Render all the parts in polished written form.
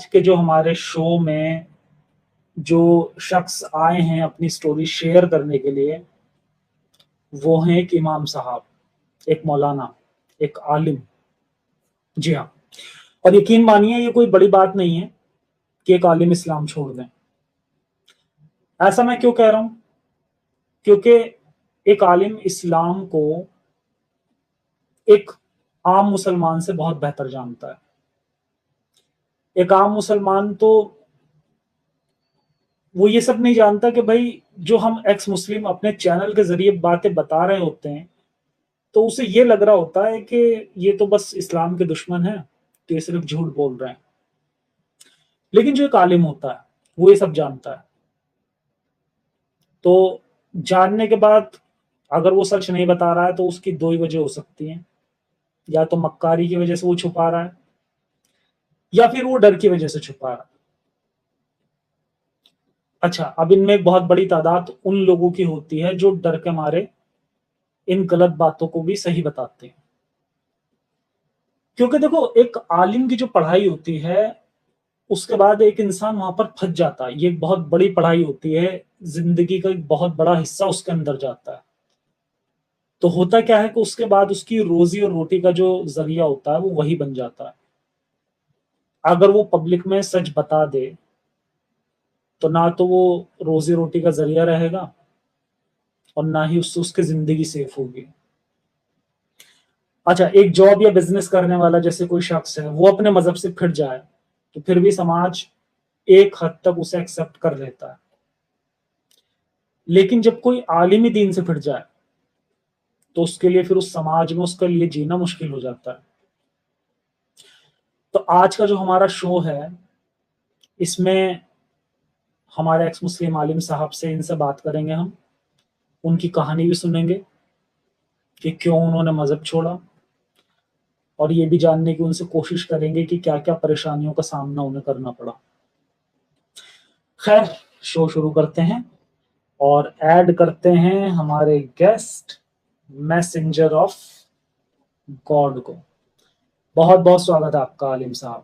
के जो हमारे शो में जो शख्स आए हैं अपनी स्टोरी शेयर करने के लिए, वो हैं एक इमाम साहब, एक मौलाना, एक आलिम। जी हाँ, और यकीन मानिए ये कोई बड़ी बात नहीं है कि एक आलिम इस्लाम छोड़ दें। ऐसा मैं क्यों कह रहा हूँ? क्योंकि एक आलिम इस्लाम को एक आम मुसलमान से बहुत बेहतर जानता है। एक आम मुसलमान तो वो ये सब नहीं जानता कि भाई जो हम एक्स मुस्लिम अपने चैनल के ज़रिए बातें बता रहे होते हैं, तो उसे ये लग रहा होता है कि ये तो बस इस्लाम के दुश्मन हैं, तो ये सिर्फ झूठ बोल रहे हैं। लेकिन जो एक आलिम होता है, वो ये सब जानता है। तो जानने के बाद अगर वो सच नहीं बता रहा है तो उसकी 2 ही वजह हो सकती हैं। या तो मक्कारी की वजह से वो छुपा रहा है, या फिर वो डर की वजह से छुपा रहा है। अच्छा, अब इनमें एक बहुत बड़ी तादाद उन लोगों की होती है जो डर के मारे इन गलत बातों को भी सही बताते हैं। क्योंकि देखो, एक आलिम की जो पढ़ाई होती है, उसके बाद एक इंसान वहाँ पर फँस जाता है। ये एक बहुत बड़ी पढ़ाई होती है, ज़िंदगी का एक बहुत बड़ा हिस्सा उसके अंदर जाता है। तो होता क्या है कि उसके बाद उसकी रोज़ी और रोटी का जो ज़रिया होता है, वो वही बन जाता है। अगर वो पब्लिक में सच बता दे, तो ना तो वो रोज़ी-रोटी का ज़रिया रहेगा और ना ही उससे उसकी ज़िंदगी सेफ होगी। अच्छा, एक जॉब या बिज़नेस करने वाला जैसे कोई शख्स है, वो अपने मज़हब से फिर जाए, तो फिर भी समाज एक हद तक उसे एक्सेप्ट कर लेता है। लेकिन जब कोई आलिम ही दीन से फिर जाए, तो उसके लिए फिर उस समाज में उसके लिए जीना मुश्किल हो जाता है। तो आज का जो हमारा शो है, इसमें हमारे एक्स मुस्लिम आलिम साहब से इनसे बात करेंगे हम। उनकी कहानी भी सुनेंगे कि क्यों उन्होंने मज़हब छोड़ा, और ये भी जानने की उनसे कोशिश करेंगे कि क्या-क्या परेशानियों का सामना उन्हें करना पड़ा। खैर, शो शुरू करते हैं और ऐड करते हैं हमारे गेस्ट मैसेंजर ऑफ गॉड को। बहुत-बहुत स्वागत है आपका आलिम साहब।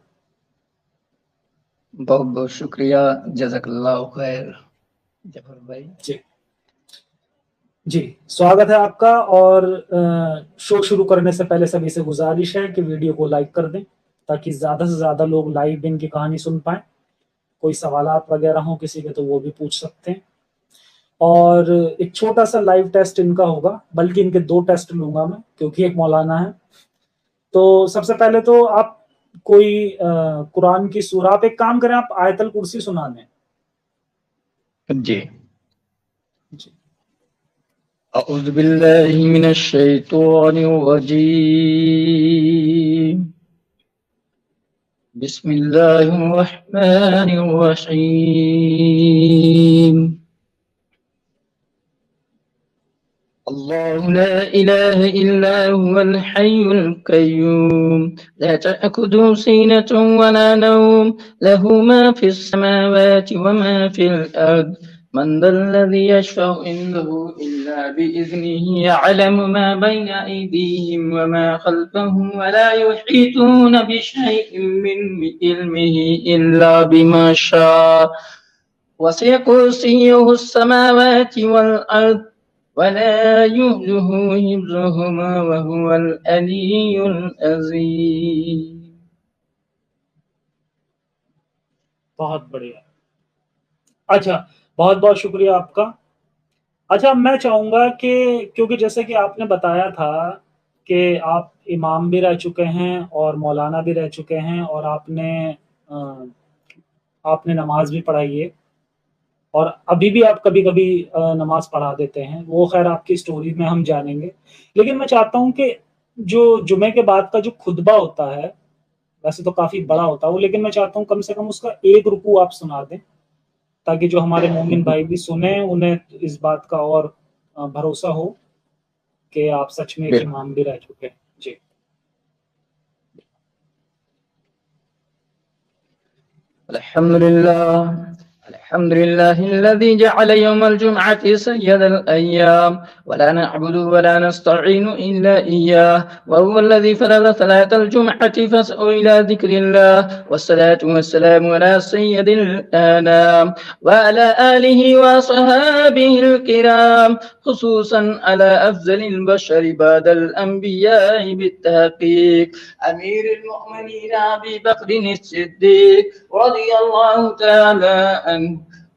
बहुत-बहुत शुक्रिया, जज़ाकल्लाहु खैर जफर भाई। जी। जी, स्वागत है आपका। और शो शुरू करने से पहले सभी से गुज़ारिश है कि वीडियो को लाइक कर दें, ताकि ज़्यादा से ज़्यादा लोग लाइव इनकी कहानी सुन पाएँ। कोई सवालात वगैरह हों किसी के तो वो भी पूछ सकते हैं। और एक छोटा-सा लाइव टेस्ट इनका होगा, बल्कि इनके 2 टेस्ट लूँगा मैं, क्योंकि एक मौलाना है। तो सबसे पहले तो आप कोई कुरान की सूरा, आप एक काम करें, आप आयतुल कुर्सी सुना दें। जी। जी। अऊज़ु बिल्लाहि मिनश शैतानिर रजीम। बिस्मिल्लाहिर रहमानिर रहीम। अल्लाहु ला इलाहा इल्ला हुवल हय्युल क़य्यूम ला तअख़ुज़ुहु सिनतुन व ला नौम लहु मा फ़िस समावाति व मा फ़िल अर्द मन ज़ल्लज़ी यशफ़अु इंदहु इल्ला बिइज़्निही यअलमु मा बैना अयदीहिम व मा ख़ल्फ़हुम व ला युहीतूना बिशैइन मिन इल्मिही इल्ला बिमा शाअ वसिअ कुर्सियुहुस समावाति वल अर्द वला युऊदुहु हिफ्ज़ुहुमा वहुवल अलिय्युल अज़ीम। बहुत बढ़िया। अच्छा, बहुत-बहुत शुक्रिया आपका। अच्छा, मैं चाहूँगा कि क्योंकि जैसे कि आपने बताया था कि आप इमाम भी रह चुके हैं और मौलाना भी रह चुके हैं, और अ, आपने नमाज़ भी पढ़ाई है, और अभी भी आप कभी-कभी नमाज़ पढ़ा देते हैं। वो ख़ैर आपकी स्टोरी में हम जानेंगे। लेकिन मैं चाहता हूँ कि जो जुमे के बाद का जो खुतबा होता है, वैसे तो काफ़ी बड़ा होता है वो, लेकिन मैं चाहता हूँ कम से कम उसका 1 रुकू आप सुना दें, ताकि जो हमारे मोमिन भाई भी सुने, उन्हें इस बात का और भरोसा हो कि आप सच में एक बिल्कुल। इमाम भी रह चुके हैं। जी। अल्हम्दुलिल्लाह अल्हम्दुलिल्लाहिल्लज़ी जअल यौमल जुमअति सय्यदल अय्याम वला नअबुदु वला नस्तईनु इल्ला इय्याह व हुवल्लज़ी फरज़ सलातल जुमअति फस्अउ इला ज़िक्रिल्लाह वस्सलातु वस्सलामु अला सय्यदिल अनाम व अला आलिहि व असहाबिहिल किराम खुसूसन अला अफ़ज़लिल बशरि बअदल अंबियाइ बित्तहक़ीक़ अमीरुल मुमिनीन अबी बकरिन सिद्दीक़ रज़ियल्लाहु तआला अन्हु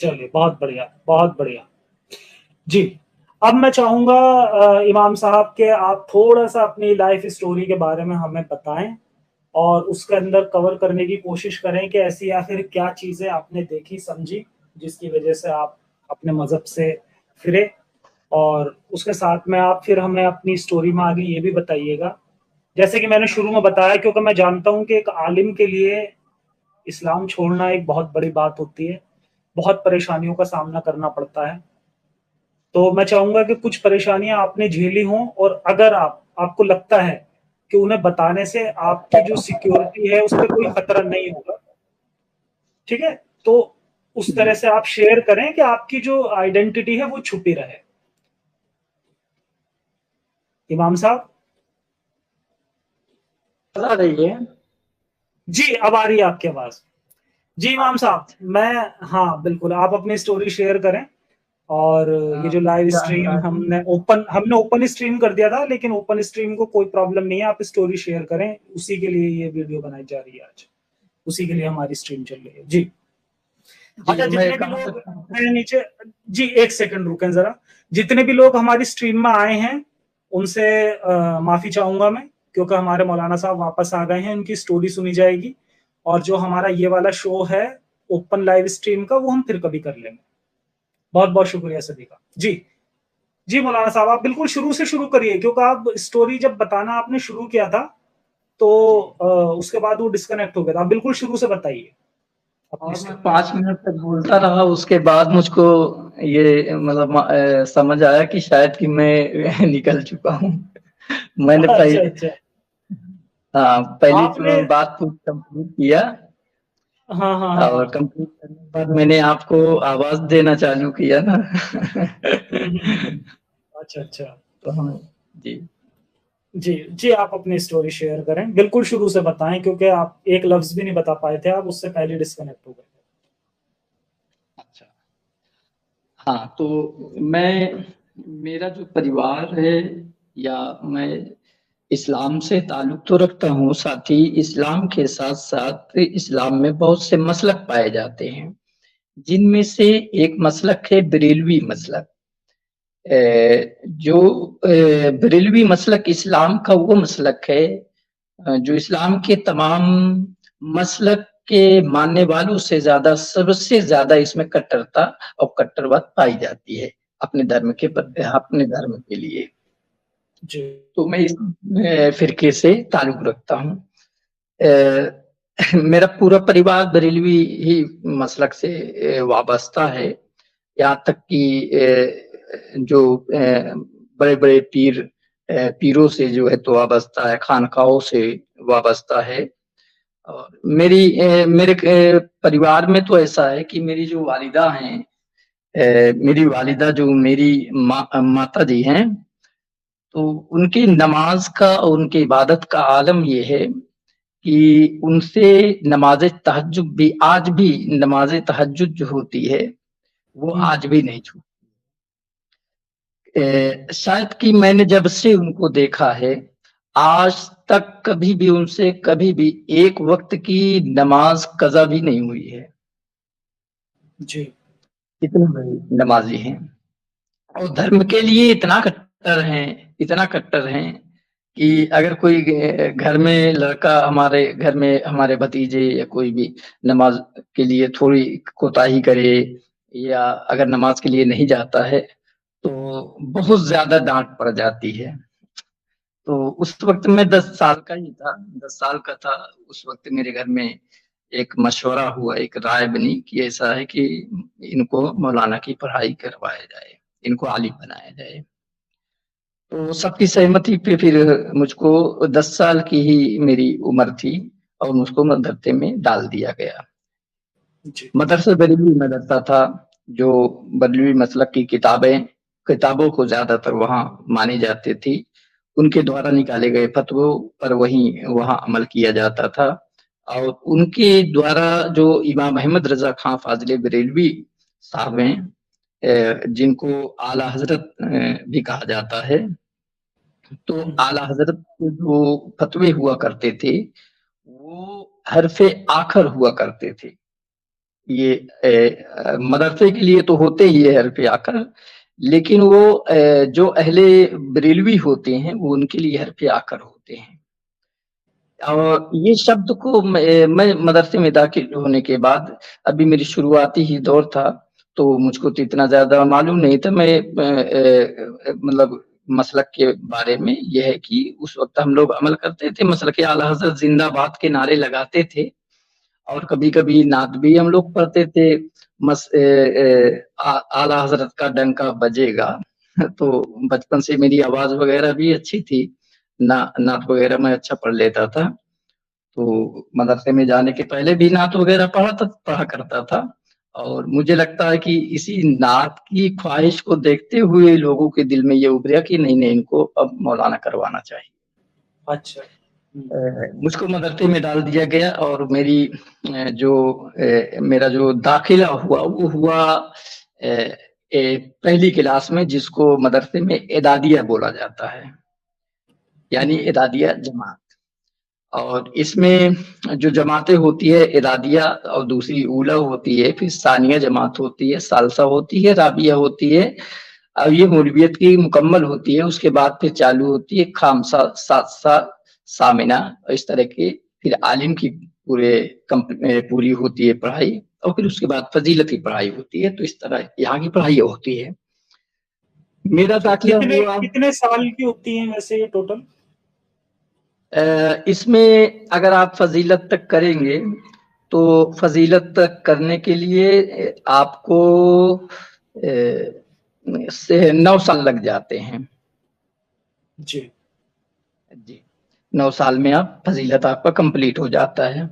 चलिए, बहुत बढ़िया, बहुत बढ़िया जी। अब मैं चाहूंगा इमाम साहब के आप थोड़ा सा अपनी लाइफ स्टोरी के बारे में हमें बताएं और उसके अंदर कवर करने की कोशिश करें कि ऐसी आखिर क्या चीजें आपने देखी समझी जिसकी वजह से आप अपने मजहब से फिरे, और उसके साथ में आप फिर हमें अपनी स्टोरी में आगे ये भी बताइएगा, जैसे कि मैंने शुरू में बताया, क्योंकि मैं जानता हूं कि एक आलिम के लिए इस्लाम छोड़ना एक बहुत बड़ी बात होती है, बहुत परेशानियों का सामना करना पड़ता है। तो मैं चाहूंगा कि कुछ परेशानियां आपने झेली हों, और अगर आपको लगता है कि उन्हें बताने से आपकी जो सिक्योरिटी है उस पर कोई खतरा नहीं होगा, ठीक है, तो उस तरह से आप शेयर करें कि आपकी जो आइडेंटिटी है वो छुपी रहे। इमाम साहब आ रही है? जी, अब आ रही है आपकी आवाज। जी इमाम साहब, हाँ बिल्कुल, आप अपनी स्टोरी शेयर करें। और ये जो लाइव स्ट्रीम हमने ओपन स्ट्रीम कर दिया था, लेकिन ओपन स्ट्रीम को कोई प्रॉब्लम नहीं है, आप स्टोरी शेयर करें, उसी के लिए ये वीडियो बनाई जा रही है आज, उसी के लिए हमारी स्ट्रीम चल रही है जी। अच्छा, जितने भी लोग मैं नीचे, जी एक सेकंड रुकें जरा, जितने भी लोग हमारी स्ट्रीम में आए हैं उनसे माफी चाहूंगा मैं, क्योंकि हमारे मौलाना साहब वापस आ गए हैं, उनकी स्टोरी सुनी जाएगी, और जो हमारा ये वाला शो है ओपन लाइव स्ट्रीम का वो हम फिर कभी कर लेंगे। बहुत बहुत शुक्रिया सभी का जी। जी मौलाना साहब, आप बिल्कुल शुरू से शुरू करिए, क्योंकि आप स्टोरी जब बताना आपने शुरू किया था तो उसके बाद वो डिस्कनेक्ट हो गया था। आप बिल्कुल शुरू से बताइए। और मैं 5 मिनट तक बोलता रहा, उसके बाद मुझको ये मतलब समझ आया कि शायद कि मैं निकल चुका हूँ। मैंने पहली बात पूरी कंप्लीट किया। हाँ। और कंप्लीट करने के बाद मैंने आपको आवाज देना चालू किया ना। अच्छा। तो हम जी आप अपनी स्टोरी शेयर करें, बिल्कुल शुरू से बताएं, क्योंकि आप एक लफ्ज भी नहीं बता पाए थे, आप उससे पहले डिस्कनेक्ट हो गए थे। अच्छा, हाँ, तो मेरा जो परिवार है, या मैं इस्लाम से ताल्लुक तो रखता हूँ, साथ ही इस्लाम के साथ साथ इस्लाम में बहुत से मसलक पाए जाते हैं, जिनमें से एक मसलक है बरेलवी मसलक। जो बरेलवी मसलक इस्लाम का वो मसलक है जो इस्लाम के तमाम मसलक के मानने वालों से ज्यादा, सबसे ज्यादा इसमें कट्टरता और कट्टरवाद पाई जाती है अपने धर्म के लिए। तो मैं इस फिरके से ताल्लुक रखता हूँ। मेरा पूरा परिवार बरेलवी ही मसलक से वाबस्ता है, यहाँ तक कि जो बड़े बड़े पीरों से जो है तो वाबस्ता है, खानकाहों से वाबस्ता है। और मेरे परिवार में तो ऐसा है कि मेरी जो वालिदा हैं, मेरी वालिदा जो मेरी माता जी हैं, तो उनकी नमाज का और उनकी इबादत का आलम ये है कि उनसे नमाज तहज्जुद भी, आज भी नमाज तहज्जुद जो होती है वो आज भी नहीं छूटी। शायद कि मैंने जब से उनको देखा है, आज तक कभी भी उनसे कभी भी एक वक़्त की नमाज़ कज़ा भी नहीं हुई है। जी। इतने बड़े नमाज़ी हैं और धर्म के लिए इतना कट्टर हैं कि अगर कोई घर में लड़का हमारे घर में हमारे भतीजे या कोई भी नमाज़ के लिए थोड़ी कोताही करे या अगर नमाज़ के लिए नहीं जाता है, तो बहुत ज़्यादा डाँट पड़ जाती है। तो उस वक़्त मैं 10 साल का ही था, 10 साल का था, उस वक़्त मेरे घर में एक मशवरा हुआ, एक राय बनी कि ऐसा है कि इनको मौलाना की पढ़ाई करवाया जाए, इनको आलिम बनाया जाए। तो सबकी सहमति पे फिर मुझको 10 साल की ही मेरी उम्र थी और मुझको मदरसे में डाल दिया गया। जी। मदरसा बरेलवी मदरसा था, जो बरेलवी मसलक की किताबों को ज़्यादातर वहाँ मानी जाती थी। उनके द्वारा निकाले गए फ़तवों पर वहाँ अमल किया जाता था और उनके द्वारा जो इमाम अहमद रज़ा खां फ़ाज़िल बरेलवी साहब हैं, जिनको आला हज़रत भी कहा जाता है। तो हुँ, आला हज़रत के जो फ़तवे हुआ करते थे, वो हरफ़े आखर हुआ करते थे। ये मदरसे के लिए तो होते ही है हरफ़े आखर, लेकिन वो जो अहले बरेलवी होते हैं, वो उनके लिए हरफ़े आखर होते हैं। और ये शब्द को मैं मदरसे में दाखिल होने के बाद अभी मेरी शुरुआती ही दौर था, तो मुझको तो इतना ज़्यादा मालूम नहीं था। मैं मतलब मसलक के बारे में ये है कि उस वक़्त हम लोग अमल करते थे, मसलक आला हज़रत ज़िंदाबाद के नारे लगाते थे और कभी-कभी नात भी हम लोग पढ़ते थे। आला हज़रत का डंका बजेगा। तो बचपन से मेरी आवाज़ वग़ैरह भी अच्छी थी, नात वग़ैरह मैं अच्छा पढ़ लेता था। तो मदरसे में जाने के पहले भी नात वगैरह पढ़ा करता था और मुझे लगता है कि इसी नात की ख्वाहिश को देखते हुए लोगों के दिल में ये उभरा कि नहीं-नहीं इनको अब मौलाना करवाना चाहिए। अच्छा। हुँ, मुझको मदरसे में डाल दिया गया और मेरा जो दाखिला हुआ वो हुआ पहली क्लास में, जिसको मदरसे में एदादिया बोला जाता है, यानी हुँ, एदादिया जमात। और इसमें जो जमातें होती है इरादिया और दूसरी ऊला होती है, फिर सानिया जमात होती है, सालसा होती है, राबिया होती है। अब ये मौलवियत की मुकम्मल होती है, उसके बाद फिर चालू होती है खामसा, सादसा, सामिना और इस तरह की फिर आलिम की पूरी होती है पढ़ाई और फिर उसके बाद फ़ज़ीलत की पढ़ाई होती है, तो इस तरह यहाँ की पढ़ाई होती है। मेरा अच्छा, दाखिला कितने हुआ कितने साल की होती हैं वैसे ये टोटल? इसमें अगर आप फ़ज़ीलत तक करेंगे, तो फ़ज़ीलत तक करने के लिए आपको से 9 साल लग जाते हैं। जी। जी, 9 साल में आप फ़ज़ीलत आपका कंप्लीट हो जाता है।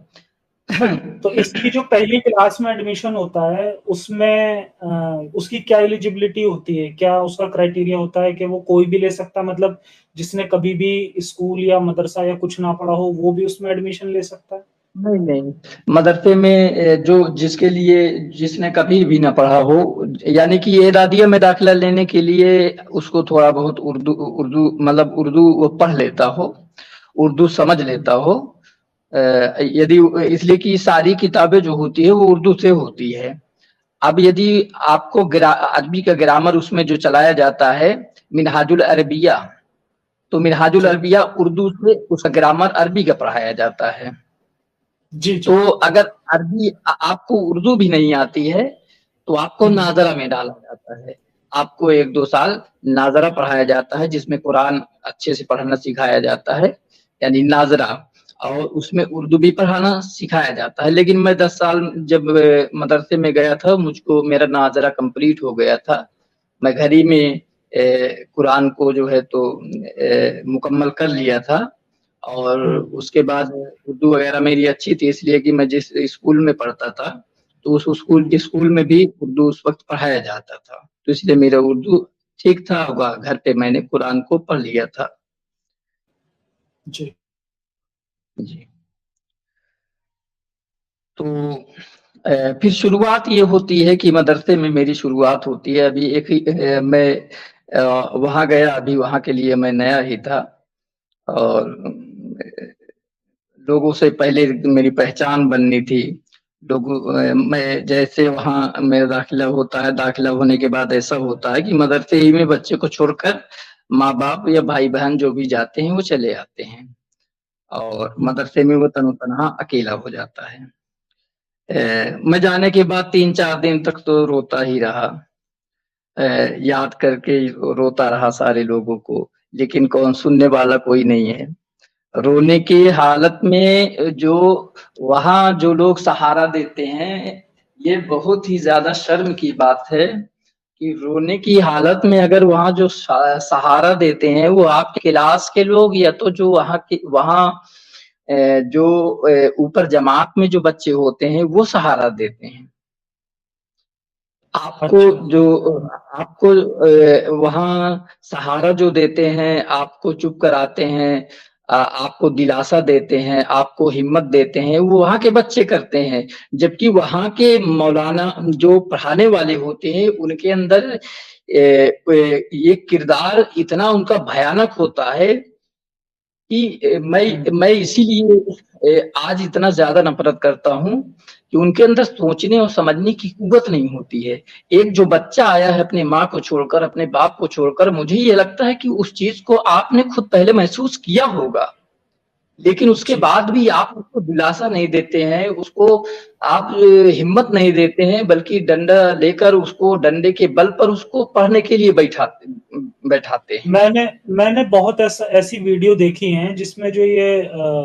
तो इसकी जो पहली क्लास में एडमिशन होता है, उसमें उसकी क्या एलिजिबिलिटी होती है? क्या उसका क्राइटेरिया होता है कि वो कोई भी ले सकता है, मतलब जिसने कभी भी स्कूल या मदरसा या कुछ ना पढ़ा हो, वो भी उसमें एडमिशन ले सकता है? नहीं, नहीं, मदरसे में जो जिसने कभी भी ना पढ़ा हो, यानी कि ये दादिया में दाखिला लेने के लिए उसको थोड़ा बहुत उर्दू उर्दू मतलब उर्दू वो पढ़ लेता हो, उर्दू समझ लेता हो। यदि इसलिए कि सारी किताबें जो होती है वो उर्दू से होती है। अब यदि आपको अरबी का ग्रामर उसमें जो चलाया जाता है, मिनहाजुल अरबिया, तो मिनहाजुल जी। अरबिया उर्दू से उसका ग्रामर अरबी का पढ़ाया जाता है। जी, तो जी। अगर आपको उर्दू भी नहीं आती है, तो आपको हुँ, नाज़रा में डाला जाता है। आपको 1-2 साल नाज़रा पढ़ाया जाता है, जिसमें कुरान अच्छे से पढ़ना सिखाया जाता है, यानी नाज़रा, और उसमें उर्दू भी पढ़ाना सिखाया जाता है। लेकिन मैं 10 साल जब मदरसे में गया था, मुझको मेरा नाज़रा कंप्लीट हो गया था। मैं घर ही में कुरान को जो है तो मुकम्मल कर लिया था और हुँ। उसके बाद उर्दू वगैरह मेरी अच्छी थी, इसलिए कि मैं जिस स्कूल में पढ़ता था, तो उस हुँ, स्कूल में भी उर्दू उस वक़्त पढ़ाया जाता था। तो इसलिए मेरा उर्दू ठीक था, घर पे मैंने कुरान को पढ़ लिया था। जी। जी। तो फिर शुरुआत ये होती है कि मदरसे में मेरी शुरुआत होती है। अभी एक ही मैं वहाँ गया, अभी वहाँ के लिए मैं नया ही था और लोगों से पहले मेरी पहचान बननी थी। मैं जैसे वहाँ मेरा दाखिला होता है, दाखिला होने के बाद ऐसा होता है कि मदरसे ही में बच्चे को छोड़कर माँ-बाप या भाई-बहन जो भी जाते हैं वो चले आते हैं और मदरसे में वो तनो-तनहा अकेला हो जाता है। मैं जाने के बाद 3-4 दिन तक तो रोता ही रहा। याद करके रोता रहा सारे लोगों को, लेकिन कौन सुनने वाला कोई नहीं है। रोने की हालत में जो वहाँ जो लोग सहारा देते हैं, ये बहुत ही ज़्यादा शर्म की बात है कि रोने की हालत में अगर वहाँ जो सहारा देते हैं वो आपके क्लास के लोग या तो जो वहाँ जो ऊपर जमात में जो बच्चे होते हैं वो सहारा देते हैं। आपको अच्छा। जो आपको वहाँ सहारा जो देते हैं, आपको चुप कराते हैं, आपको दिलासा देते हैं, आपको हिम्मत देते हैं, वो वहाँ के बच्चे करते हैं। जबकि वहाँ के मौलाना जो पढ़ाने वाले होते हैं, उनके अंदर ये किरदार इतना उनका भयानक होता है कि हुँ। मैं इसीलिए आज इतना ज़्यादा नफ़रत करता हूँ कि उनके अंदर सोचने और समझने की कुव्वत नहीं होती है। एक जो बच्चा आया है अपनी माँ को छोड़कर, अपने बाप को छोड़कर, मुझे ये लगता है कि उस चीज़ को आपने खुद पहले महसूस किया होगा। लेकिन उसके जी। बाद भी आप उसको दिलासा नहीं देते हैं, उसको आप हिम्मत नहीं देते हैं, बल्कि डंडा लेकर उसको डंडे के बल पर उसको पढ़ने के लिए बैठाते हैं। मैंने मैंने बहुत ऐसी वीडियो देखी हैं जिसमें जो ये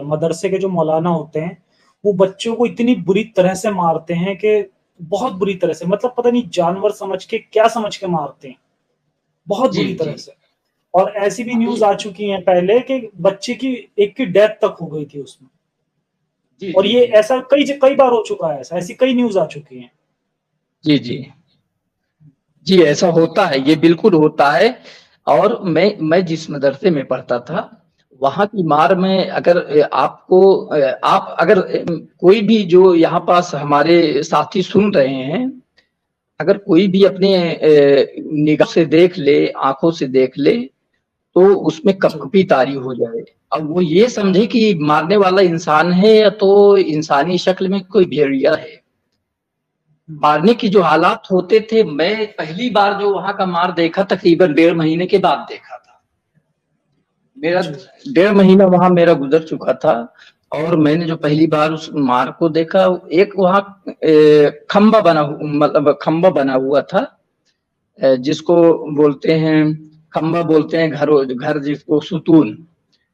मदरसे के जो मौलाना होते हैं, वो बच्चों को इतनी बुरी तरह से मारते हैं कि बहुत बुरी तरह से, मतलब पता नहीं जानवर समझ के, क्या समझ के मारते हैं, बहुत जी, बुरी तरह जी। से। और ऐसी भी न्यूज़ आ चुकी हैं पहले कि बच्चे की एक की डेथ तक हो गई थी उसमें। जी, और जी, ये जी। ऐसा कई बार हो चुका है, ऐसी कई न्यूज़ आ चुकी हैं। जी, जी। जी, ऐसा होता है, ये बिल्कुल होता है और मैं जिस मदरसे में पढ़ता था, वहाँ की मार में अगर आप अगर कोई भी जो यहाँ पास हमारे साथी सुन रहे हैं, अगर कोई भी अपने निगाह से देख ले, आँखों से देख ले, तो उसमें जी। कँपकँपी तारी हो जाए। अब वो ये समझे कि मारने वाला इंसान है या तो इंसानी शक्ल में कोई भेड़िया है। हुँ। मारने की जो हालात होते थे, मैं पहली बार जो वहाँ का मार देखा तकरीबन 1.5 महीने के बाद देखा था। मेरा जी। 1.5 महीना वहाँ मेरा गुज़र चुका था और मैंने जो पहली बार उस मार को देखा, एक वहाँ मतलब खंभा बना हुआ था, जिसको बोलते हैं खंभा बोलते हैं, घर जिसको सुतून,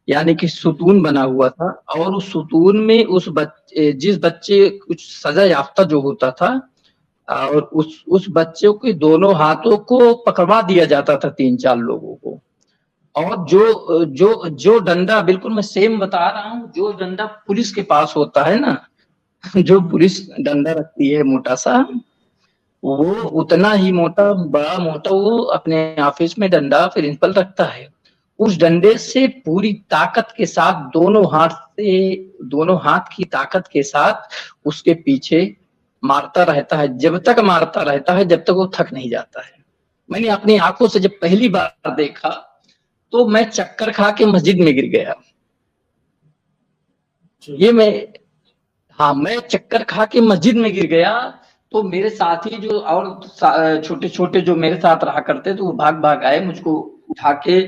यानी कि सुतून बना हुआ था और उस सुतून में जिस बच्चे कुछ सज़ा याफ्ता जो होता था और उस बच्चे के दोनों हाथों को पकड़वा दिया जाता था 3-4 लोगों को और जो डंडा, बिल्कुल मैं सेम बता रहा हूँ, जो डंडा पुलिस के पास होता है ना, जो हुँ। पुलिस डंडा रखती है मोटा सा, वो हुँ। उतना ही मोटा, बड़ा मोटा वो अपने ऑफिस में डंडा प्रिंसिपल रखता है। उस डंडे से पूरी ताकत के साथ दोनों हाथ की ताकत के साथ उसके पीछे मारता रहता है, जब तक मारता रहता है जब तक वो थक नहीं जाता है। मैंने अपनी आंखों से जब पहली बार देखा तो मैं चक्कर खा के मस्जिद में गिर गया। जी। ये मैं हाँ, मैं चक्कर खा के मस्जिद में गिर गया, तो मेरे साथी जो और छोटे-छोटे जो मेरे साथ रहा करते तो वो भाग-भाग आए, मुझको उठा के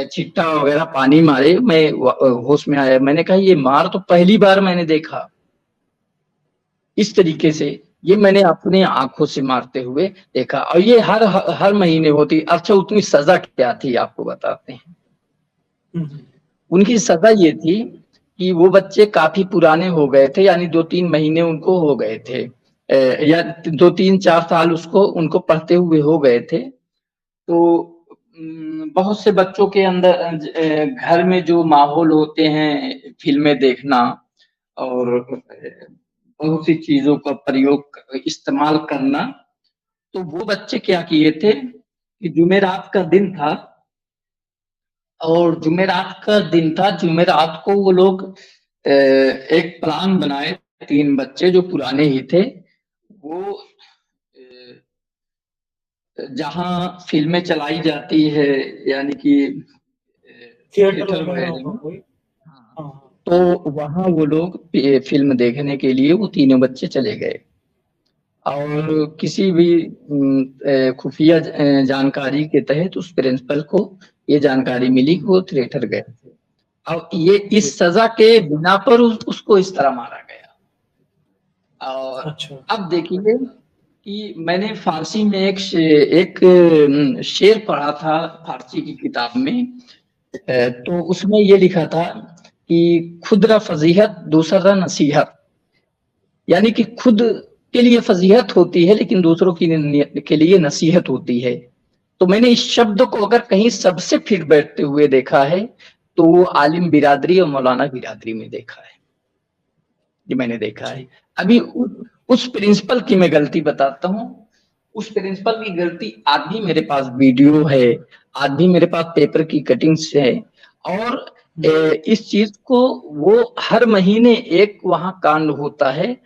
छिट्टा वगैरह पानी मारे, मैं होश में आया। मैंने कहा ये मार तो पहली बार मैंने देखा, इस तरीके से। ये मैंने अपने आँखों से मारते हुए देखा और ये हर महीने होती। अच्छा, उसकी सज़ा क्या थी आपको बताते हैं। हुँ। हुँ। उनकी सज़ा ये थी कि वो बच्चे काफ़ी पुराने हो गए थे, यानी 2-3 महीने उनको हो गए थे, या 2-3-4 साल उसको उनको पढ़ते हुए हो गए थे। तो बहुत से बच्चों के अंदर घर में जो माहौल होते हैं, फ़िल्में देखना और बहुत सी चीज़ों का प्रयोग इस्तेमाल करना, तो वो बच्चे क्या किए थे कि जुमेरात का दिन था और जुमेरात का दिन था, जुमेरात को वो लोग एक प्लान बनाए, 3 बच्चे जो पुराने ही थे, वो जहाँ फिल्में चलाई जाती है, यानी कि थिएटर थिएटर वगैरह वगैरह होगा में। कोई? हाँ, हाँ, हाँ। तो वहाँ वो लोग फिल्म देखने के लिए वो तीनों बच्चे चले गए, और किसी भी खुफिया जानकारी के तहत उस प्रिंसिपल को ये जानकारी मिली कि वो थिएटर गए थे, और ये जी। इस सजा के बिना पर उसको इस तरह मारा गया। और अच्छा। अब देखिए कि मैंने फारसी में एक शेर पढ़ा था फारसी की किताब में। तो उसमें ये लिखा था कि खुदरा फजीहत दूसरा नसीहत, यानी कि खुद के लिए फजीहत होती है लेकिन दूसरों के लिए नसीहत होती है। तो मैंने इस शब्द को अगर कहीं सबसे फिट बैठते हुए देखा है तो वो आलिम बिरादरी और मौलाना बिरादरी में देखा है, ये मैंने देखा है। जी। अभी उस प्रिंसिपल की मैं गलती बताता हूँ। उस प्रिंसिपल की गलती आज भी मेरे पास वीडियो है, आज भी मेरे पास पेपर की कटिंग्स है, और इस चीज को वो हर महीने एक वहां कांड होता है।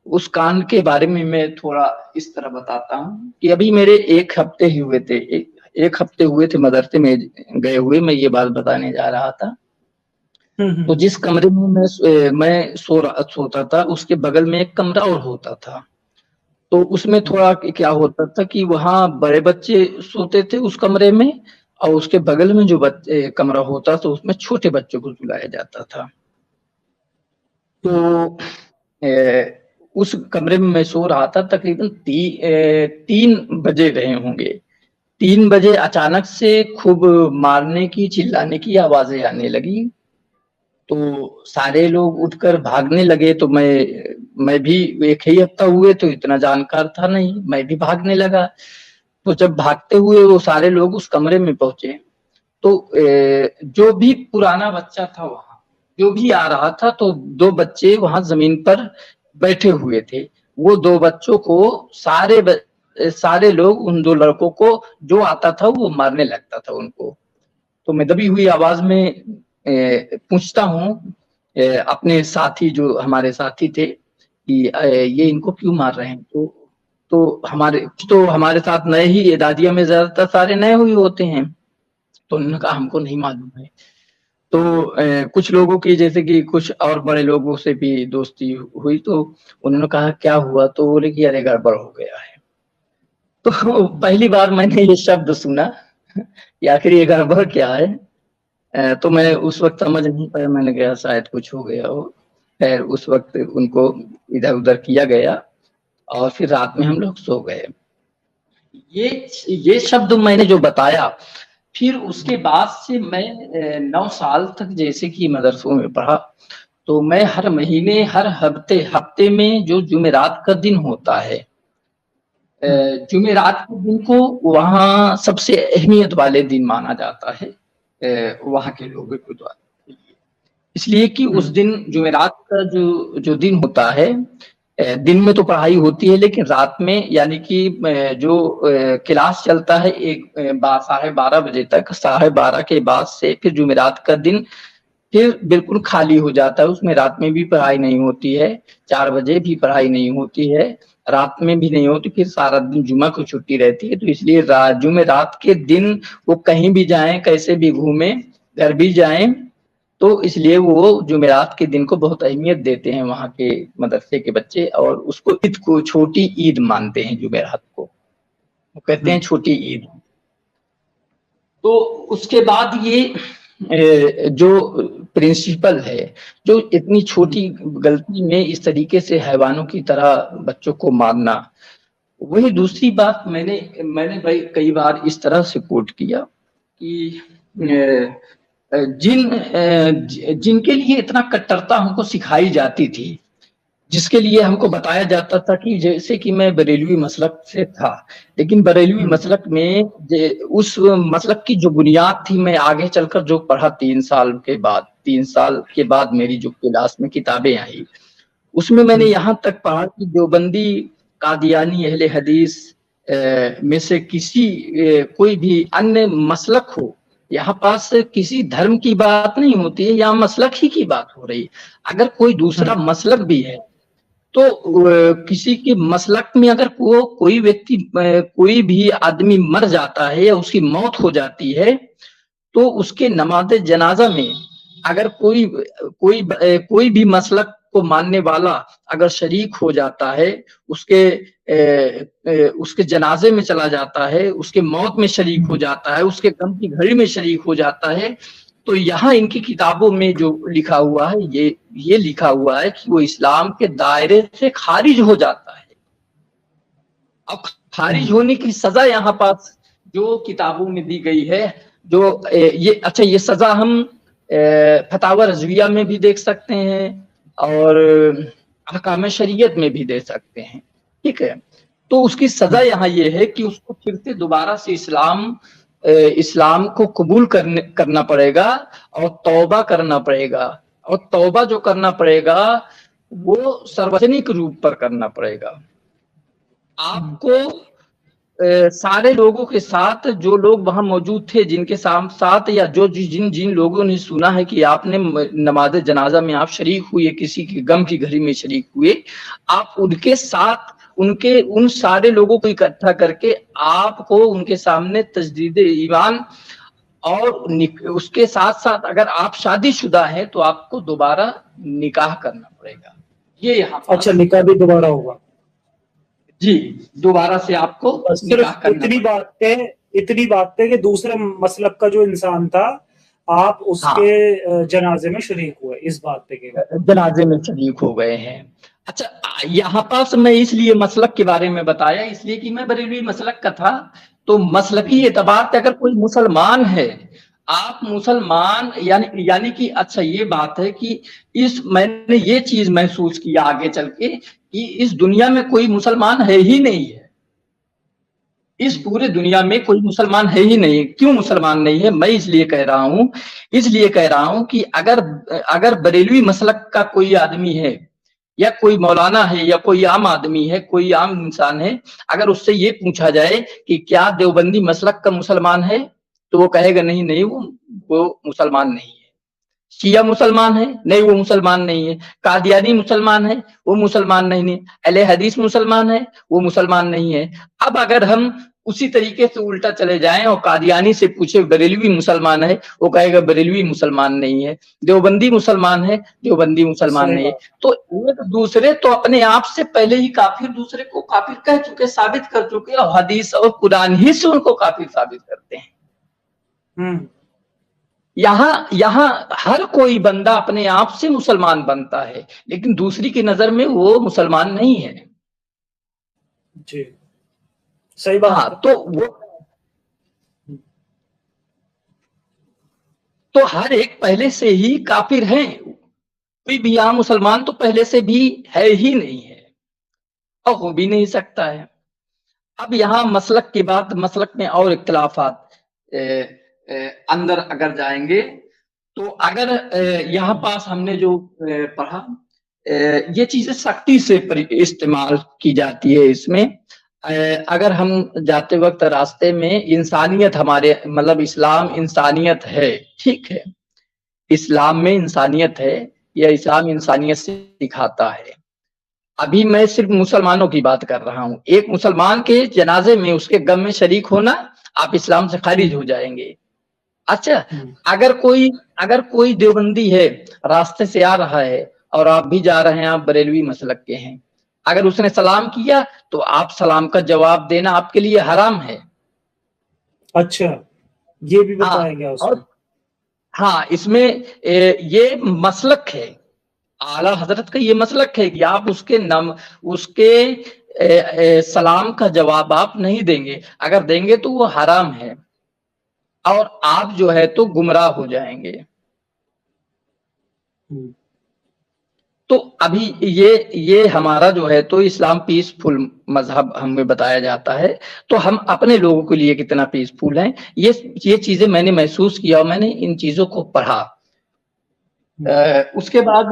उस कांड के बारे में मैं थोड़ा इस तरह बताता हूँ कि अभी मेरे एक हफ्ते ही हुए थे, एक हफ्ते हुए थे मदरसे में गए हुए, मैं ये बात बताने जा रहा था। तो जिस कमरे में मैं सोता था उसके बगल में एक कमरा और होता था। तो उसमें थोड़ा क्या होता था कि वहाँ बड़े बच्चे सोते थे उस कमरे में, और उसके बगल में जो कमरा होता तो उसमें छोटे बच्चों को सुलाया जाता था। तो उस कमरे में मैं सो रहा था, तकरीबन 3 बजे रहे होंगे। 3 बजे अचानक से खूब मारने की चिल्लाने की आवाजें आने लगी। तो सारे लोग उठकर भागने लगे, तो मैं भी, एक ही हफ्ता हुए तो इतना जानकार था नहीं, मैं भी भागने लगा। तो जब भागते हुए वो सारे लोग उस कमरे में पहुंचे, तो जो भी पुराना बच्चा था वहां, जो भी आ रहा था, तो 2 बच्चे वहां जमीन पर बैठे हुए थे। वो 2 बच्चों को सारे लोग उन 2 लड़कों को जो आता था वो मारने लगता था उनको। तो मैं दबी हुई आवाज में पूछता हूँ अपने साथी, जो हमारे साथी थे, कि ये इनको क्यों मार रहे हैं? तो हमारे साथ नए ही, दादिया में ज्यादातर सारे नए हुए होते हैं। तो उन्होंने कहा हमको नहीं मालूम है। तो कुछ लोगों की, जैसे कि कुछ और बड़े लोगों से भी दोस्ती हुई, तो उन्होंने कहा क्या हुआ? तो बोले कि अरे गड़बड़ हो गया है। तो पहली बार मैंने ये शब्द सुना कि आखिर ये गड़बड़ क्या है। तो मैं उस वक्त समझ नहीं पाया, मैंने कहा शायद कुछ हो गया हो। खैर उस वक्त उनको इधर उधर किया गया, और फिर रात में हम लोग सो गए। ये ये शब्द मैंने जो बताया, फिर उसके बाद से मैं 9 साल तक जैसे कि मदरसों में पढ़ा। तो मैं हर महीने, हर हफ्ते हफ्ते में जो जुमेरात का दिन होता है, जुमेरात के दिन को वहाँ सबसे अहमियत वाले दिन माना जाता है वहाँ के लोगों के द्वारा। इसलिए कि उस दिन जुमेरात का जो जो दिन होता है, दिन में तो पढ़ाई होती है, लेकिन रात में, यानी कि जो क्लास चलता है 12:30 बजे तक, 12:30 के बाद से फिर जुमेरात का दिन फिर बिल्कुल खाली हो जाता है। उसमें रात में भी पढ़ाई नहीं होती है, 4 बजे भी पढ़ाई नहीं होती है, रात में भी नहीं होती, फिर सारा दिन जुमा को छुट्टी रहती है। तो इसलिए जुमेरात के दिन वो कहीं भी जाएं, कैसे भी घूमें, घर भी जाएं, तो इसलिए वो जुमेरात के दिन को बहुत अहमियत देते हैं वहाँ के मदरसे के बच्चे, और उसको ईद को छोटी ईद मानते हैं जुमेरात को, वो कहते हैं छोटी ईद। तो उसके बाद ये जो प्रिंसिपल है, जो इतनी छोटी गलती में इस तरीके से हैवानों की तरह बच्चों को मारना। वही दूसरी बात मैंने भाई कई बार इस तरह से कोट किया कि जिनके लिए इतना कट्टरता हमको सिखाई जाती थी, जिसके लिए हमको बताया जाता था कि जैसे कि मैं बरेलवी मसलक से था, लेकिन बरेलवी मसलक में उस मसलक की जो बुनियाद थी, मैं आगे चलकर जो पढ़ा 3 साल के बाद मेरी जो क्लास में किताबें आई, उसमें मैंने यहाँ तक पढ़ा कि देवबंदी, कादियानी, अहले हदीस में से कोई भी अन्य मसलक हो, यहाँ पास किसी धर्म की बात नहीं होती है, यहाँ मसलक ही की बात हो रही है। अगर कोई दूसरा मसलक भी है तो किसी के मसलक में अगर कोई व्यक्ति कोई भी आदमी मर जाता है या उसकी मौत हो जाती है, तो उसके नमाज जनाजा में अगर कोई भी मसलक को मानने वाला अगर शरीक हो जाता है, उसके जनाजे में चला जाता है, उसके मौत में शरीक हो जाता है, उसके गम की घड़ी में शरीक हो जाता है, तो यहाँ इनकी किताबों में जो लिखा हुआ है, ये लिखा हुआ है कि वो इस्लाम के दायरे से खारिज हो जाता है। अब खारिज होने की सजा यहाँ पास जो किताबों में दी गई है, जो ये सजा हम फतावा रज़विया में भी देख सकते हैं और अहकाम शरीयत में भी दे सकते हैं, ठीक है। तो उसकी सजा यहाँ ये है कि उसको फिर से दोबारा से इस्लाम को कबूल करना पड़ेगा और तौबा करना पड़ेगा, और तौबा जो करना पड़ेगा वो सार्वजनिक रूप पर करना पड़ेगा। आपको सारे लोगों के साथ, जो लोग वहां मौजूद थे, जिनके साथ या जिन लोगों ने सुना है कि आपने नमाज जनाजा में आप शरीक हुए, किसी के गम की घड़ी में शरीक हुए, आप उनके साथ उन सारे लोगों को इकट्ठा करके आपको उनके सामने तजदीद ईमान और उसके साथ साथ अगर आप शादीशुदा हैं तो आपको दोबारा निकाह करना पड़ेगा। ये यहाँ अच्छा, निकाह भी दोबारा होगा? जी, दोबारा से आपको निकाह करना। इतनी बात है कि दूसरे मसलक का जो इंसान था, आप उसके जनाजे में शरीक हुए, इस बात पे के जनाजे में शरीक हो गए हैं। अच्छा, यहाँ पास मैं इसलिए मसलक के बारे में बताया, इसलिए कि मैं बरेलवी मसलक का था, तो मसलकी एतबार से अगर कोई मुसलमान है, आप मुसलमान यानी कि अच्छा ये बात है कि मैंने ये चीज महसूस किया आगे चल के कि इस दुनिया में कोई मुसलमान है ही नहीं है, इस पूरे दुनिया में कोई मुसलमान है ही नहीं। क्यों मुसलमान नहीं है? मैं इसलिए कह रहा हूं कि अगर बरेलवी मसलक का कोई आदमी है या कोई मौलाना है या कोई आम आदमी है, कोई आम इंसान है, अगर उससे ये पूछा जाए कि क्या देवबंदी मसलक का मुसलमान है, तो वो कहेगा नहीं वो मुसलमान नहीं है। शिया मुसलमान है? नहीं, वो मुसलमान नहीं है। कादियानी मुसलमान है? वो मुसलमान नहीं है। अहले हदीस मुसलमान है? वो मुसलमान नहीं है। अब अगर हम उसी तरीके से उल्टा चले जाएं और कादियानी से पूछे बरेलवी मुसलमान है, वो कहेगा बरेलवी मुसलमान नहीं है। देवबंदी मुसलमान है? देवबंदी मुसलमान नहीं है। तो एक दूसरे तो अपने आप से पहले ही काफिर दूसरे को काफिर कह चुके, साबित कर चुके, और हदीस और कुरान ही से उनको काफिर साबित करते हैं। यहाँ हर कोई बंदा अपने आप से मुसलमान बनता है, लेकिन दूसरी की नजर में वो मुसलमान नहीं है। जी, सही बात। हाँ, तो हर एक पहले से ही काफिर है। कोई भी आम मुसलमान तो पहले से भी है ही नहीं है और हो भी नहीं सकता है। अब यहाँ मसलक की बात, मसलक में और इख्तिलाफात अंदर अगर जाएंगे तो अगर यहाँ पास हमने जो पढ़ा, ये चीजें सख्ती से इस्तेमाल की जाती है इसमें। अगर हम जाते वक्त रास्ते में इंसानियत, हमारे मतलब इस्लाम इंसानियत है, ठीक है, इस्लाम में इंसानियत है, या इस्लाम इंसानियत से दिखाता है। अभी मैं सिर्फ मुसलमानों की बात कर रहा हूँ। एक मुसलमान के जनाजे में उसके गम में शरीक होना, आप इस्लाम से खारिज हो जाएंगे। अच्छा, अगर कोई देवबंदी है, रास्ते से आ रहा है और आप भी जा रहे हैं, आप बरेलवी मसलक के हैं, अगर उसने सलाम किया तो आप सलाम का जवाब देना आपके लिए हराम है। अच्छा, ये भी बताया गया उसमें? हाँ, इसमें ये मसलक है, आला हजरत का ये मसलक है कि आप उसके सलाम का जवाब आप नहीं देंगे। अगर देंगे तो वो हराम है और आप जो है तो गुमराह हो जाएंगे। तो अभी ये हमारा जो है तो इस्लाम पीसफुल मजहब हमें बताया जाता है, तो हम अपने लोगों के लिए कितना पीसफुल हैं, ये चीजें मैंने महसूस किया और मैंने इन चीजों को पढ़ा। उसके बाद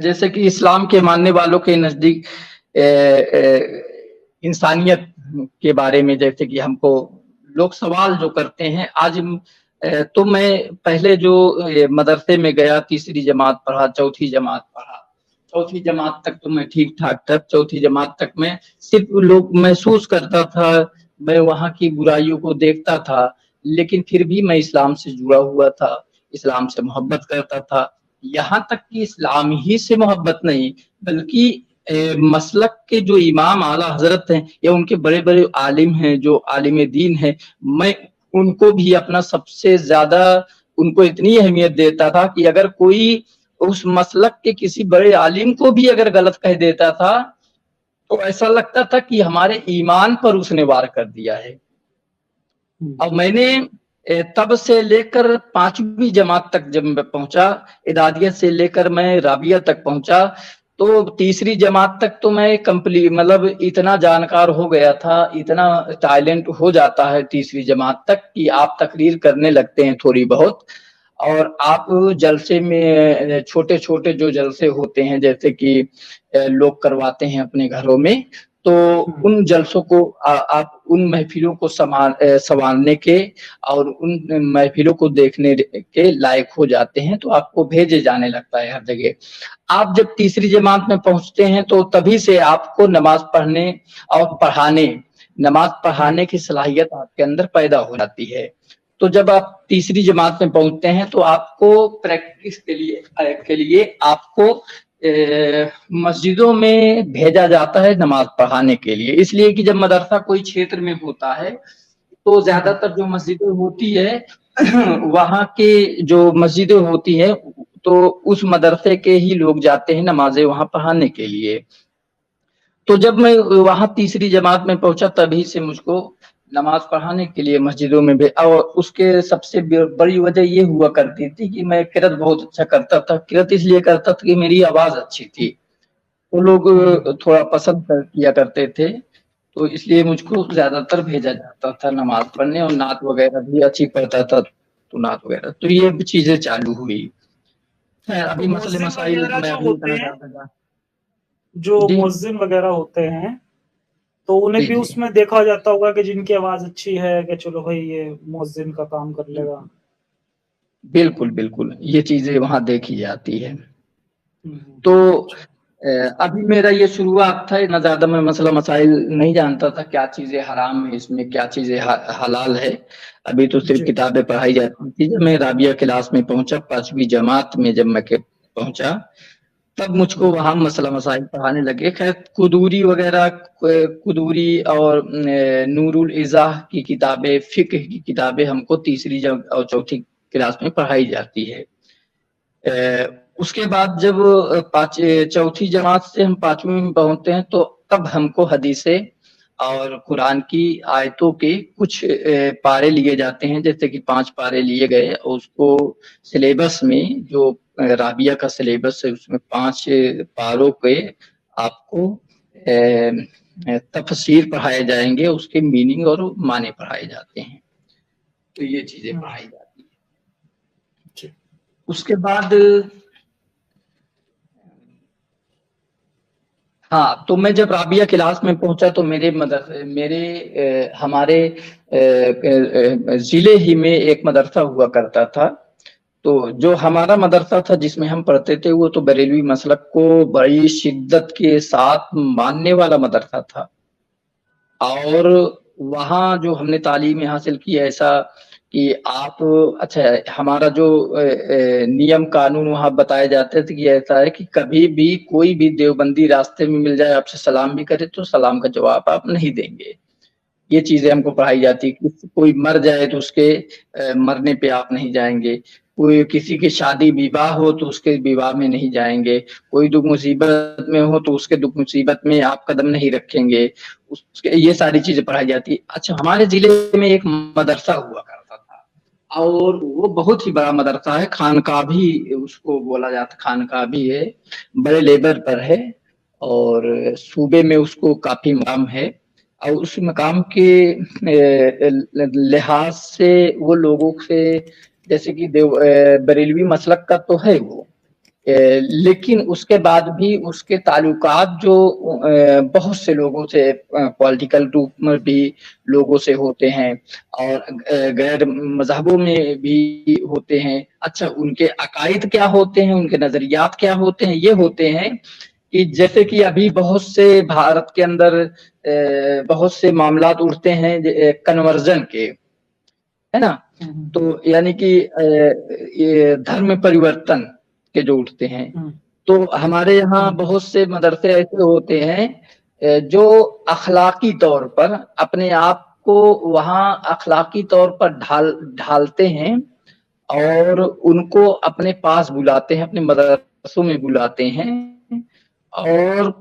जैसे कि इस्लाम के मानने वालों के नजदीक इंसानियत के बारे में जैसे कि हमको लोग सवाल जो करते हैं, आज तो मैं पहले जो मदरसे में गया, तीसरी जमात पढ़ा, चौथी जमात पढ़ा, चौथी जमात तक तो मैं ठीक ठाक था। चौथी जमात तक मैं सिर्फ लोग महसूस करता था, मैं वहाँ की बुराइयों को देखता था, लेकिन फिर भी मैं इस्लाम से जुड़ा हुआ था, इस्लाम से मोहब्बत करता था। यहाँ तक कि इस्लाम ही से मोहब्बत नहीं, बल्कि मसलक के जो इमाम आला हजरत हैं या उनके बड़े बड़े आलिम हैं, जो आलिम दीन हैं, मैं उनको भी अपना सबसे ज्यादा, उनको इतनी अहमियत देता था कि अगर कोई उस मसलक के किसी बड़े आलिम को भी अगर गलत कह देता था, तो ऐसा लगता था कि हमारे ईमान पर उसने वार कर दिया है। अब मैंने तब से लेकर 5वीं जमात तक जब मैं पहुंचा, इदादियत से लेकर मैं राबिया तक पहुंचा, तो तीसरी जमात तक तो मैं कंप्लीट, मतलब इतना जानकार हो गया था, इतना टैलेंट हो जाता है तीसरी जमात तक कि आप तकरीर करने लगते हैं थोड़ी बहुत। और आप जलसे में, छोटे छोटे जो जलसे होते हैं जैसे कि लोग करवाते हैं अपने घरों में, तो उन जलसों को आप उन महफिलों को संभालने के और उन महफिलों को देखने के लायक हो जाते हैं, तो आपको भेजे जाने लगता है हर जगह। आप जब तीसरी जमात में पहुंचते हैं तो तभी से आपको नमाज पढ़ने और नमाज पढ़ाने की सलाहियत आपके अंदर पैदा हो जाती है। तो जब आप तीसरी जमात में पहुंचते हैं तो आपको प्रैक्टिस के लिए आपको मस्जिदों में भेजा जाता है नमाज पढ़ाने के लिए, इसलिए कि जब मदरसा कोई क्षेत्र में होता है तो ज्यादातर जो मस्जिदें होती है वहाँ के जो मस्जिदें होती है, तो उस मदरसे के ही लोग जाते हैं नमाजें वहाँ पढ़ाने के लिए। तो जब मैं वहाँ तीसरी जमात में पहुंचा तभी से मुझको नमाज पढ़ाने के लिए मस्जिदों में भी, और उसके सबसे बड़ी वजह ये हुआ करती थी कि मैं किरत बहुत अच्छा करता था। किरत इसलिए करता था कि मेरी आवाज अच्छी थी, तो लोग थोड़ा पसंद किया करते थे, तो इसलिए मुझको ज्यादातर भेजा जाता था नमाज पढ़ने, और नात वगैरह भी अच्छी पढ़ता था, तो नात वगैरह, तो ये चीजें चालू हुई। तो अभी मसले मुअज्जिन मसाइल वगैरह मैं जो अभी होते इतना हैं, ज्यादा। जो जी मुअज्जिन वगैरह होते हैं, तो उन्हें जी भी जी, उसमें देखा जाता होगा कि जिनकी आवाज अच्छी है कि चलो भाई ये मुअज्जिन का काम कर लेगा। बिल्कुल बिल्कुल, ये चीजें वहां देखी जाती है। तो अच्छा। अभी मेरा ये शुरुआत था, ना ज्यादा मैं मसला मसाइल नहीं जानता था, क्या चीजें हराम है इसमें, क्या चीजें हलाल है। अभी तो सिर्फ जी। किताबें पढ़ाई जाती थी। जब मैं राबिया क्लास में पहुंचा, 5वीं जमात में जब मैं पहुंचा, तब मुझको वहां मसला मसाइल पढ़ाने लगे। खैर कुदूरी वगैरह, कुदूरी और नूरुल इज़ाह की किताबें, फिक्र की किताबें हमको तीसरी और चौथी क्लास में पढ़ाई जाती है। उसके बाद जब चौथी जमात से हम 5वीं में पहुंचते हैं, तो तब हमको हदीसें और कुरान की आयतों के कुछ पारे लिए जाते हैं, जैसे कि 5 पारे लिए गए, और उसको सिलेबस में जो राबिया का सिलेबस है उसमें 5 पारों के आपको तफसीर पढ़ाए जाएंगे, उसके मीनिंग और माने पढ़ाए जाते हैं, तो ये चीजें पढ़ाई जाती है। जी। उसके बाद हाँ, तो मैं जब राबिया क्लास में पहुंचा तो हमारे जिले ही में एक मदरसा हुआ करता था। तो जो हमारा मदरसा था जिसमें हम पढ़ते थे, वो तो बरेलवी मसलक को बड़ी शिद्दत के साथ मानने वाला मदरसा था। और वहाँ जो हमने तालीम हासिल की, ऐसा कि आप, अच्छा, हमारा जो नियम कानून वहाँ बताए जाते थे कि ऐसा है कि कभी भी कोई भी देवबंदी रास्ते में मिल जाए, आपसे सलाम भी करे तो सलाम का जवाब आप नहीं देंगे। ये चीजें हमको पढ़ाई जाती है। कोई मर जाए तो उसके मरने पे आप नहीं जाएंगे, कोई किसी की शादी विवाह हो तो उसके विवाह में नहीं जाएंगे, कोई दुख मुसीबत में हो तो उसके दुख मुसीबत में आप कदम नहीं रखेंगे, उसके, ये सारी चीजें पढ़ाई जाती है। अच्छा, हमारे जिले में एक मदरसा हुआ करता था, और वो बहुत ही बड़ा मदरसा है, खानका भी उसको बोला जाता, खानका भी है, बड़े लेवल पर है, और सूबे में उसको काफी नाम है। और उस मकाम के लिहाज से वो लोगों से, जैसे कि बरेलवी मसलक का तो है वो, लेकिन उसके बाद भी उसके ताल्लुकात जो बहुत से लोगों से, पॉलिटिकल रूप में भी लोगों से होते हैं और गैर मजहबों में भी होते हैं। अच्छा, उनके अकायद क्या होते हैं, उनके नजरियात क्या होते हैं, ये होते हैं कि जैसे कि अभी बहुत से भारत के अंदर बहुत से मामलात उठते हैं कन्वर्जन के, है ना। तो यानी कि ये धर्म परिवर्तन के जो उठते हैं, तो हमारे यहाँ बहुत से मदरसे ऐसे होते हैं जो अखलाकी तौर पर अपने आप को वहाँ अखलाकी तौर पर ढालते हैं और उनको अपने पास बुलाते हैं, अपने मदरसों में बुलाते हैं और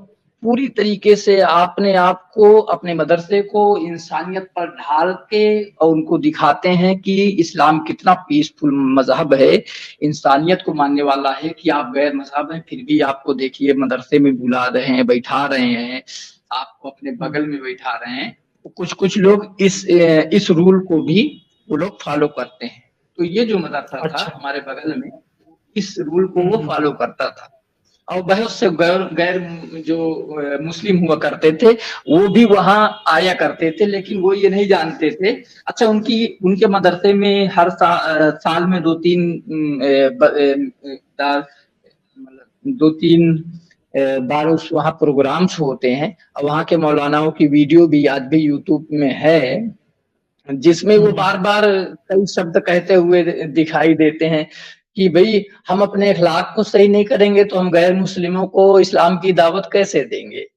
पूरी तरीके से अपने आप को, अपने मदरसे को इंसानियत पर ढाल के और उनको दिखाते हैं कि इस्लाम कितना पीसफुल मजहब है, इंसानियत को मानने वाला है, कि आप गैर मजहब हैं फिर भी आपको देखिए मदरसे में बुला रहे हैं, बैठा रहे हैं, आपको अपने बगल में बैठा रहे हैं। तो कुछ लोग इस रूल को भी वो लोग फॉलो करते हैं। तो ये जो मदरसा था हमारे बगल में, इस रूल को वो फॉलो करता था और बहुत से गैर जो मुस्लिम हुआ करते थे वो भी वहां आया करते थे, लेकिन वो ये नहीं जानते थे। अच्छा, उनके मदरसे में हर साल में दो तीन बार उस वहाँ प्रोग्राम्स होते हैं और वहाँ के मौलानाओं की वीडियो भी आज भी यूट्यूब में है, जिसमें वो बार बार कई शब्द कहते हुए दिखाई देते हैं कि भाई हम अपने अखलाक को सही नहीं करेंगे तो हम गैर मुस्लिमों को इस्लाम की दावत कैसे देंगे,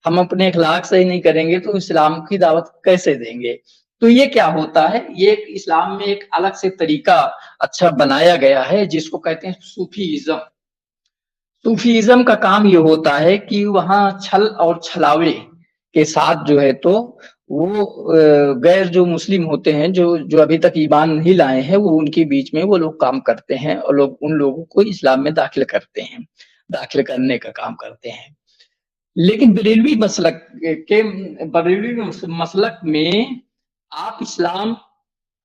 हम अपने अखलाक सही नहीं करेंगे तो इस्लाम की दावत कैसे देंगे। तो ये क्या होता है, ये इस्लाम में एक अलग से तरीका अच्छा बनाया गया है जिसको कहते हैं सूफीइज्म। सूफीइज्म का काम ये होता है कि वहाँ छल और छलावे के साथ जो है तो वो गैर जो मुस्लिम होते हैं, जो अभी तक ईमान नहीं लाए हैं, वो उनके बीच में वो लोग काम करते हैं और उन लोगों को इस्लाम में दाखिल करते हैं, दाखिल करने का काम करते हैं। लेकिन बरेलवी मसलक में आप इस्लाम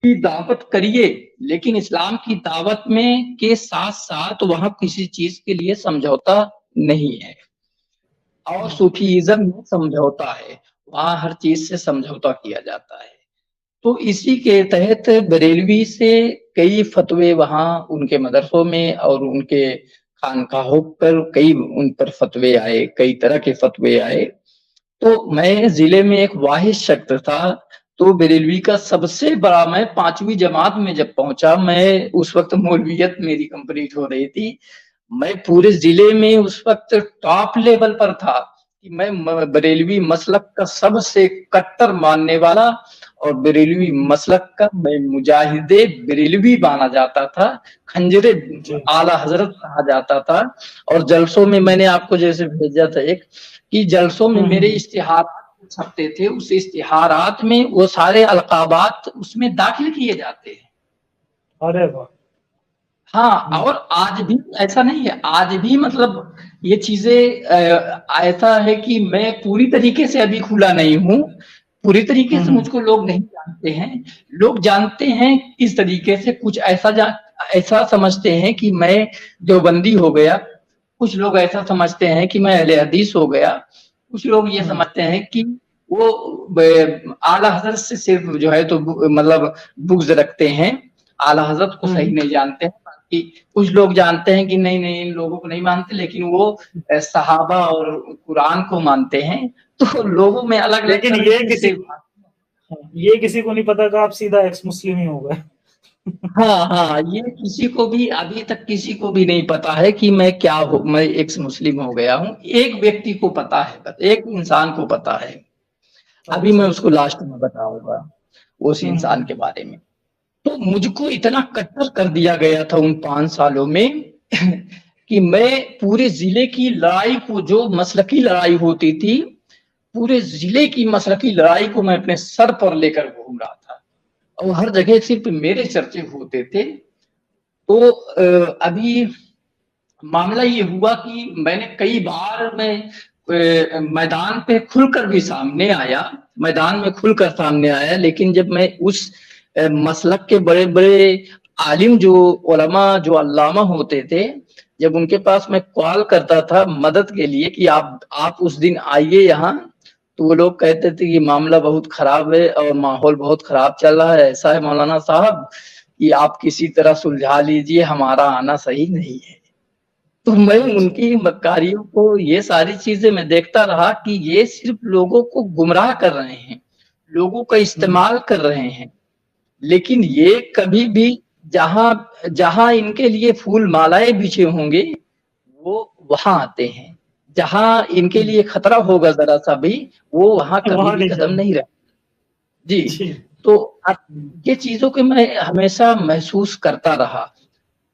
की दावत करिए, लेकिन इस्लाम की दावत में के साथ साथ वहां किसी चीज के लिए समझौता नहीं है। और सूफीइज्म में समझौता है, वहां हर चीज से समझौता किया जाता है। तो इसी के तहत बरेलवी से कई फतवे वहां उनके मदरसों में और उनके खानकाहों पर कई उन पर फतवे आए, कई तरह के फतवे आए। तो मैं जिले में एक वाहिद शख्स था, तो बरेलवी का सबसे बड़ा, मैं 5वीं जमात में जब पहुंचा, मैं उस वक्त मौलवियत मेरी कंप्लीट हो रही थी, मैं पूरे जिले में उस वक्त टॉप लेवल पर था कि मैं बरेलवी मसलक का सबसे कट्टर मानने वाला और बरेलवी मसलक का मैं मुजाहिदे बरेलवी माना जाता था, खंजरे आला हजरत कहा जाता था। और जलसों में मैंने आपको जैसे भेजा था एक, कि जलसों में मेरे इश्तिहार छपते थे, उस इश्तिहारात में वो सारे अलकाबात उसमें दाखिल किए जाते हैं। अरे वाह। हाँ, और आज भी ऐसा नहीं है, आज भी मतलब ये चीजें ऐसा है कि मैं पूरी तरीके से अभी खुला नहीं हूँ, पूरी तरीके से मुझको लोग नहीं जानते हैं। लोग जानते हैं इस तरीके से, कुछ ऐसा समझते हैं कि मैं देवबंदी हो गया, कुछ लोग ऐसा समझते हैं कि मैं अहले हदीस हो गया, कुछ लोग ये समझते हैं कि वो आला हजरत से सिर्फ जो है तो मतलब बुग़्ज़ रखते हैं, आला हजरत को सही नहीं जानते हैं। बाकी कुछ लोग जानते हैं कि नहीं इन लोगों को नहीं मानते, लेकिन वो सहाबा और कुरान को मानते हैं। तो लोगों में अलग, लेकिन ये किसी को नहीं पता कि आप सीधा एक्स मुस्लिम ही हो गए। हाँ, ये किसी को भी अभी तक किसी को भी नहीं पता है कि मैं क्या हूँ, मैं एक्स मुस्लिम हो गया हूँ। एक व्यक्ति को पता है, एक इंसान को पता है, अभी मैं उसको लास्ट में बताऊंगा उस इंसान के बारे में। तो मुझको इतना कट्टर कर दिया गया था उन 5 सालों में कि मैं पूरे जिले की लड़ाई को, जो मसलकी लड़ाई होती थी, पूरे जिले की मसलकी लड़ाई को मैं अपने सर पर लेकर घूम रहा था और हर जगह सिर्फ मेरे चर्चे होते थे। तो अभी मामला ये हुआ कि मैंने कई बार मैदान पे खुलकर भी सामने आया, मैदान में खुलकर सामने आया, लेकिन जब मैं उस मसलक के बड़े बड़े आलिम जो उलमा जो अल्लामा होते थे, जब उनके पास मैं कॉल करता था मदद के लिए कि आप उस दिन आइए यहाँ, तो वो लोग कहते थे कि मामला बहुत खराब है और माहौल बहुत खराब चल रहा है, ऐसा है मौलाना साहब कि आप किसी तरह सुलझा लीजिए, हमारा आना सही नहीं है। तो मैं अच्छा। उनकी मक्कारियों को, ये सारी चीजें मैं देखता रहा कि ये सिर्फ लोगों को गुमराह कर रहे हैं, लोगों का हुँ, इस्तेमाल कर रहे हैं, लेकिन ये कभी भी जहां जहां इनके लिए फूल मालाएं बिछे होंगे वो वहां आते हैं, जहां इनके हुँ, लिए खतरा होगा जरा सा भी वो वहां कभी वहाँ भी नहीं कदम जाएँगे। नहीं रख। जी। जी। तो अब हुँ, ये चीजों के मैं हमेशा महसूस करता रहा।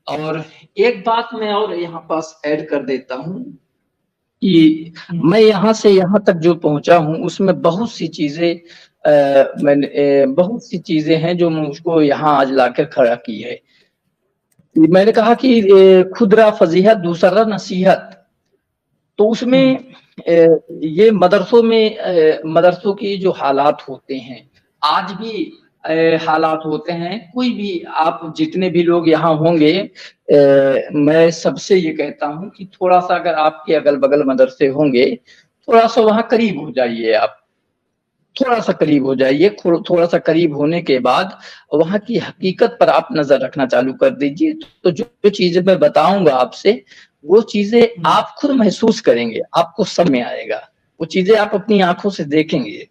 और एक बात मैं और यहाँ पास ऐड कर देता हूँ कि हुँ, मैं यहाँ से यहाँ तक जो पहुंचा हूँ उसमें बहुत सी चीजें बहुत सी चीजें हैं जो मुझको यहाँ आज लाकर खड़ा की है। मैंने कहा कि खुदरा फजीहत दूसरा नसीहत, तो हुँ, उसमें ये मदरसों में मदरसों की जो हालात होते हैं आज भी हालात होते हैं, कोई भी आप जितने भी लोग यहाँ होंगे, मैं सबसे ये कहता हूँ कि थोड़ा सा अगर आपके अगल बगल मदरसे होंगे थोड़ा सा वहाँ करीब हो जाइए आप, थोड़ा सा करीब हो जाइए, थोड़ा सा करीब होने के बाद वहाँ की हकीकत पर आप नजर रखना चालू कर दीजिए, तो जो जो चीजें मैं बताऊंगा आपसे वो चीजें हुँ, आप खुद महसूस करेंगे, आपको सब में आएगा, वो चीजें आप अपनी आंखों से देखेंगे।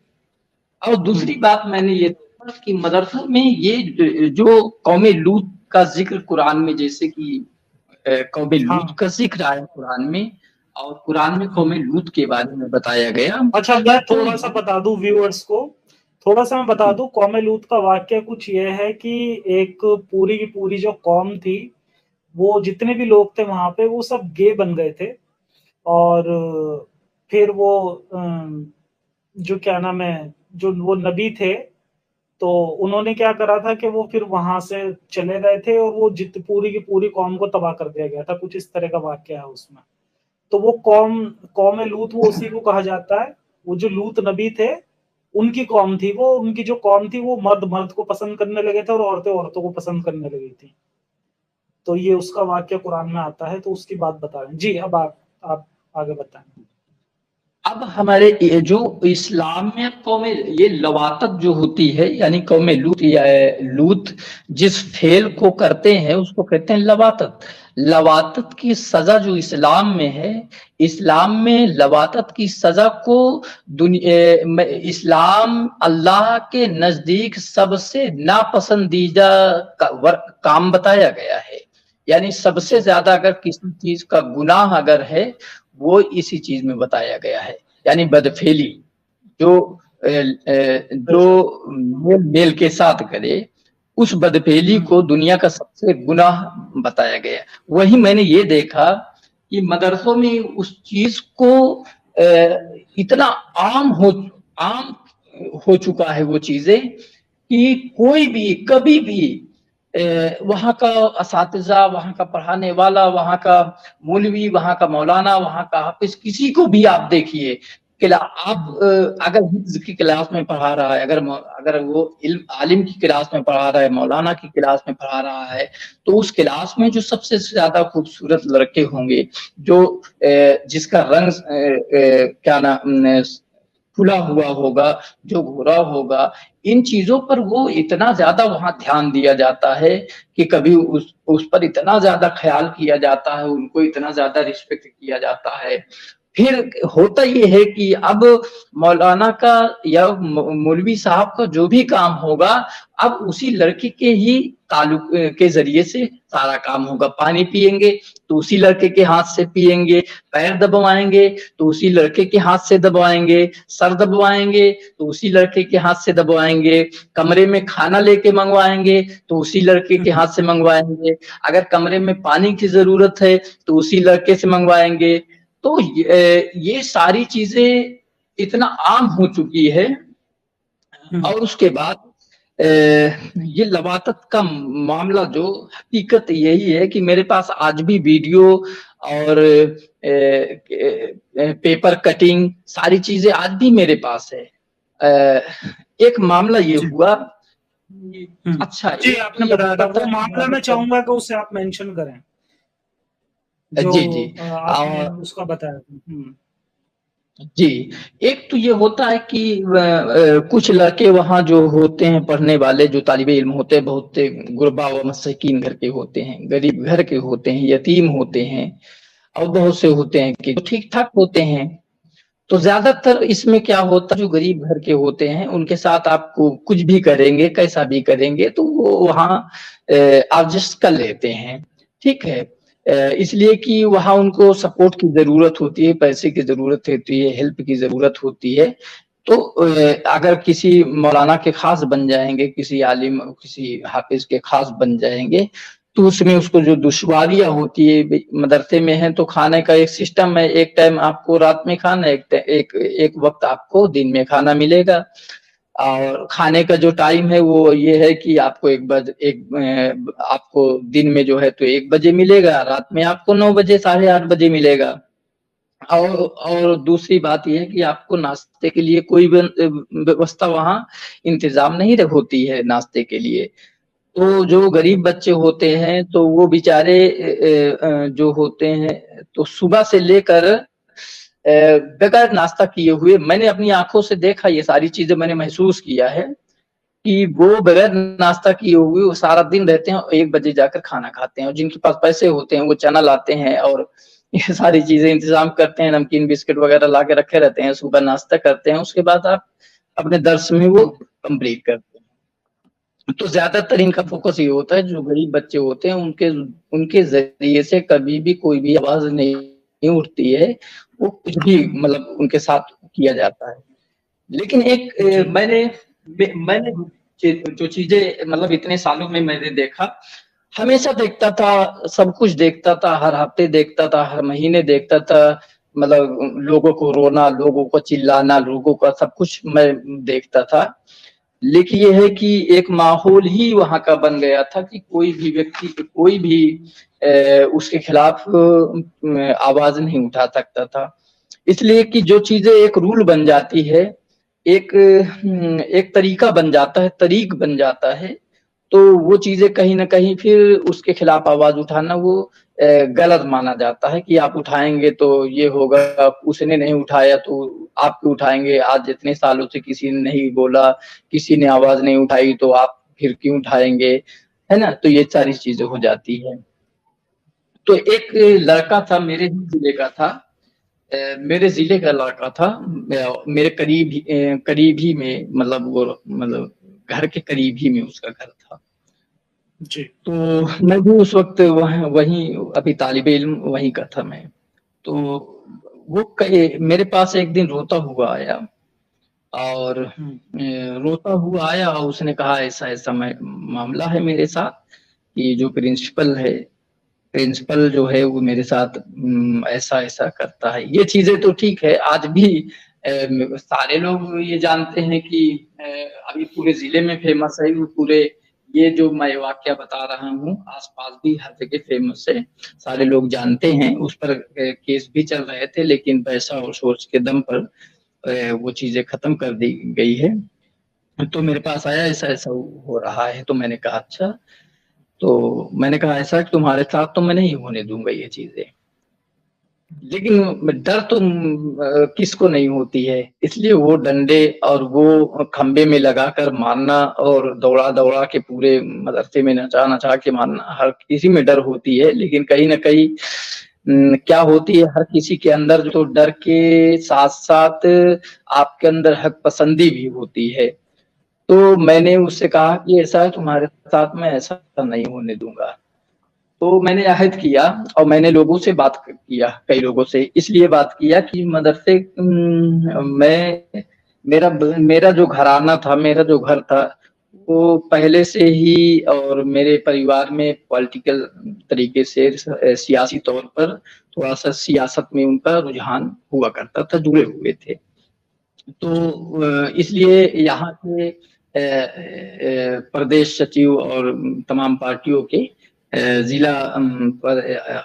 और हुँ, दूसरी बात मैंने ये देखा कि मदरसों में ये जो कौमे लूत का जिक्र कुरान में, जैसे कि कौमे लूत हाँ, का जिक्र आया कुरान में और कुरान में हुँ। कौमे लूत के बारे में बताया गया, अच्छा, मैं तो थोड़ा-सा बता दूँ व्यूअर्स को, थोड़ा-सा मैं बता दूँ कौम लूत का वाक़या कुछ ये है कि एक पूरी की पूरी जो कौम थी, वो जितने भी लोग थे वहाँ पे वो सब गे बन गए थे और फिर वो जो क्या नाम है, जो वो नबी थे, तो उन्होंने क्या करा था कि वो फिर वहाँ से चले गए थे और वो जित पूरी की पूरी कौम को तबाह कर दिया गया था, कुछ इस तरह का वाक़या है उसमें। तो वो कौम लूत वो उसी को कहा जाता है, वो जो लूत नबी थे, उनकी कौम थी वो, उनकी जो कौम थी वो मर्द-मर्द को पसंद करने लगे थे और औरतें औरतों को पसंद करने लगी थी। तो ये उसका वाक़या कुरान में आता है, तो उसकी बात बता रहे हैं। जी, अब आप आगे बताएँ। अब हमारे ये जो इस्लाम में कौमे ये लवातत जो होती है यानी कौमे लूत या लूत जिस फेल को करते हैं उसको कहते हैं लवातत। लवातत की सजा जो इस्लाम में है, इस्लाम में लवातत की सजा को इस्लाम अल्लाह के नजदीक सबसे नापसंदीदा काम बताया गया है। यानी सबसे जी, ज्यादा अगर किसी चीज का गुनाह अगर है वो इसी चीज में बताया गया है, यानी बदफेली जो जो बेशक। मेल मेल के साथ करे उस बदफेली हुँ, को दुनिया का सबसे गुनाह बताया गया। वही मैंने ये देखा कि मदरसों में उस चीज को इतना आम हो चुका है वो चीजें कि कोई भी कभी भी वहाँ का असातिज़ा, वहाँ का पढ़ाने वाला, वहाँ का मौलवी, वहाँ का मौलाना, वहाँ का हाफिज, किसी को भी आप देखिए, आप हुँ, अगर हिफ्ज की क्लास में पढ़ा रहा है, अगर वो इल्म आलिम की क्लास में पढ़ा रहा है, मौलाना की क्लास में पढ़ा रहा है, तो उस क्लास में जो सबसे ज्यादा खूबसूरत लड़के होंगे, जो जिसका रंग क्या नाम खुला हुआ होगा, जो गोरा होगा, इन चीजों पर वो इतना ज्यादा वहां ध्यान दिया जाता है कि कभी उस पर इतना ज्यादा ख्याल किया जाता है, उनको इतना ज्यादा रिस्पेक्ट किया जाता है। फिर होता ये है कि अब मौलाना का या मौलवी साहब का जो भी काम होगा अब उसी लड़के के ही ताल्लुक के जरिए से सारा काम होगा। पानी पिएंगे तो उसी लड़के के हाथ से पिएंगे, पैर दबवाएंगे तो उसी लड़के के हाथ से दबवाएंगे, सर दबवाएंगे तो उसी लड़के के हाथ से दबवाएंगे, कमरे में खाना लेके मंगवाएंगे तो उसी लड़के के हुँ, हाथ से मंगवाएंगे, अगर कमरे में पानी की जरूरत है तो उसी लड़के से मंगवाएंगे। तो ये सारी चीजें इतना आम हो चुकी है। हुँ, और उसके बाद ये लवातत का मामला जो हकीकत यही है कि मेरे पास आज भी वीडियो और पेपर कटिंग सारी चीजें आज भी मेरे पास है। एक मामला ये जी, हुआ। हुँ। अच्छा जी, एक तो आपने ये बताया था, हुआ वो था कि मामला मैं चाहूँगा कि उसे आप मेंशन करें। जो जी, जी। आपने उसका बताया था। जी, एक तो ये होता है कि कुछ लड़के वहाँ जो होते हैं पढ़ने वाले, जो तालिबे इल्म होते हैं, बहुत गुरबा व मसाकीन घर के होते हैं, गरीब घर के होते हैं, यतीम होते हैं और बहुत से होते हैं कि ठीक-ठाक होते हैं। तो ज़्यादातर इसमें क्या होता है, जो गरीब घर के होते हैं, उनके साथ आपको कुछ भी करेंगे, कैसा भी करेंगे, तो वो वहाँ एडजस्ट कर लेते हैं, ठीक है? इसलिए कि वहाँ उनको सपोर्ट की ज़रूरत होती है, पैसे की ज़रूरत होती है, हेल्प की ज़रूरत होती है। तो अगर किसी मौलाना के ख़ास बन जाएँगे, किसी आलिम, किसी हाफ़िज़ के ख़ास बन जाएँगे, तो उसमें उसको जो दुश्वारियाँ होती है, भई मदरसे में हैं तो खाने का एक सिस्टम है, एक टाइम आपको रात में खाना, एक वक़्त आपको दिन में खाना मिलेगा। और खाने का जो टाइम है वो ये है कि आपको आपको दिन में जो है तो 1 बजे मिलेगा, रात में आपको 9 बजे, साढ़े 8 बजे मिलेगा। और दूसरी बात ये है कि आपको नाश्ते के लिए कोई व्यवस्था वहाँ इंतज़ाम नहीं होती है नाश्ते के लिए। तो जो गरीब बच्चे होते हैं तो वो बेचारे जो होते हैं तो सुबह से लेकर बगैर नाश्ता किए हुए, मैंने अपनी आँखों से देखा, ये सारी चीज़ें मैंने महसूस किया है कि वो बगैर नाश्ता किए हुए वो सारा दिन रहते हैं और 1 बजे जाकर खाना खाते हैं, और जिनके पास पैसे होते हैं वो चना लाते हैं और ये सारी चीज़ें इंतज़ाम करते हैं, नमकीन बिस्किट वग़ैरह ला के रखे रहते हैं, सुबह नाश्ता करते हैं, उसके बाद आप अपने दर्स में वो कंप्लीट करते हैं। तो ज़्यादातर इनका फ़ोकस ये होता है, जो गरीब बच्चे होते हैं उनके उनके ज़रिए से कभी भी कोई भी आवाज़ नहीं उठती है, वो कुछ भी मतलब उनके साथ किया जाता है। लेकिन एक जी। मैंने जो चीज़ें मतलब इतने सालों में मैंने देखा, हमेशा देखता था, सब कुछ देखता था, हर हफ्ते देखता था, हर महीने देखता था, मतलब लोगों को रोना, लोगों को चिल्लाना, लोगों का सब कुछ मैं देखता था। लेकिन ये है कि एक माहौल ही वहाँ का बन गया था कि कोई भी व्यक्ति, कोई भी उसके खिलाफ आवाज़ नहीं उठा सकता था। इसलिए कि जो चीज़ें एक रूल बन जाती है, एक तरीका बन जाता है, तरीक बन जाता है, तो वो चीज़ें कहीं न कहीं फिर उसके खिलाफ आवाज़ उठाना वो गलत माना जाता है कि आप उठाएँगे तो ये होगा, उसने नहीं उठाया तो आप क्यों उठाएँगे, आज इतने सालों से किसी ने नहीं बोला, किसी ने आवाज़ नहीं उठाई तो आप फिर क्यों उठाएँगे, है ना? तो ये सारी चीज़ें हो जाती हैं। तो एक लड़का था, मेरे ही ज़िले का था, मेरे ज़िले का लड़का था, मेरे करीब ही में, मतलब वो मतलब घर के करीब ही में उसका घर था। जी। तो मैं भी उस वक़्त वहीं अभी तालिबे इल्म वहीं का था मैं। तो वो कहे मेरे पास एक दिन रोता हुआ आया और रोता हुआ आया और उसने कहा ऐसा-ऐसा मैं मामला है मेरे साथ, कि जो प्रिंसिपल जो है वो मेरे साथ ऐसा-ऐसा करता है। ये चीज़ें तो ठीक है, आज भी सारे लोग ये जानते हैं कि अभी पूरे ज़िले में फ़ेमस है, वो पूरे ये जो मैं वाक़या बता रहा हूँ, आस-पास भी हर जगह फ़ेमस है, सारे लोग जानते हैं। उस पर केस भी चल रहे थे, लेकिन पैसा और सोर्स के दम पर वो चीज़ें ख़त्म कर दी गई है। तो मेरे पास आया, ऐसा-ऐसा हो रहा है, तो मैंने कहा अच्छा। तो मैंने कहा ऐसा कि तुम्हारे साथ तो मैं नहीं होने दूँगा ये चीज़ें। लेकिन डर तो किसको नहीं होती है, इसलिए वो डंडे और वो खंभे में लगाकर मारना और दौड़ा-दौड़ा के पूरे मदरसे में नचा-नचा के मारना, हर किसी में डर होती है, लेकिन कहीं न कहीं क्या होती है, हर किसी के अंदर तो डर के साथ-साथ आपके अंदर हक पसंदी भी होती है। तो मैंने उससे कहा कि ऐसा है तुम्हारे साथ, मैं ऐसा नहीं होने दूँगा। तो मैंने अहद किया और मैंने लोगों से बात किया, कई लोगों से इसलिए बात किया कि मदरसे मैं मेरा जो घराना था, मेरा जो घर था, वो पहले से ही और मेरे परिवार में पॉलिटिकल तरीके से सियासी तौर पर थोड़ा-सा सियासत में उनका रुझान हुआ करता था, जुड़े हुए थे। तो इसलिए यहाँ के प्रदेश सचिव और तमाम पार्टियों के ज़िला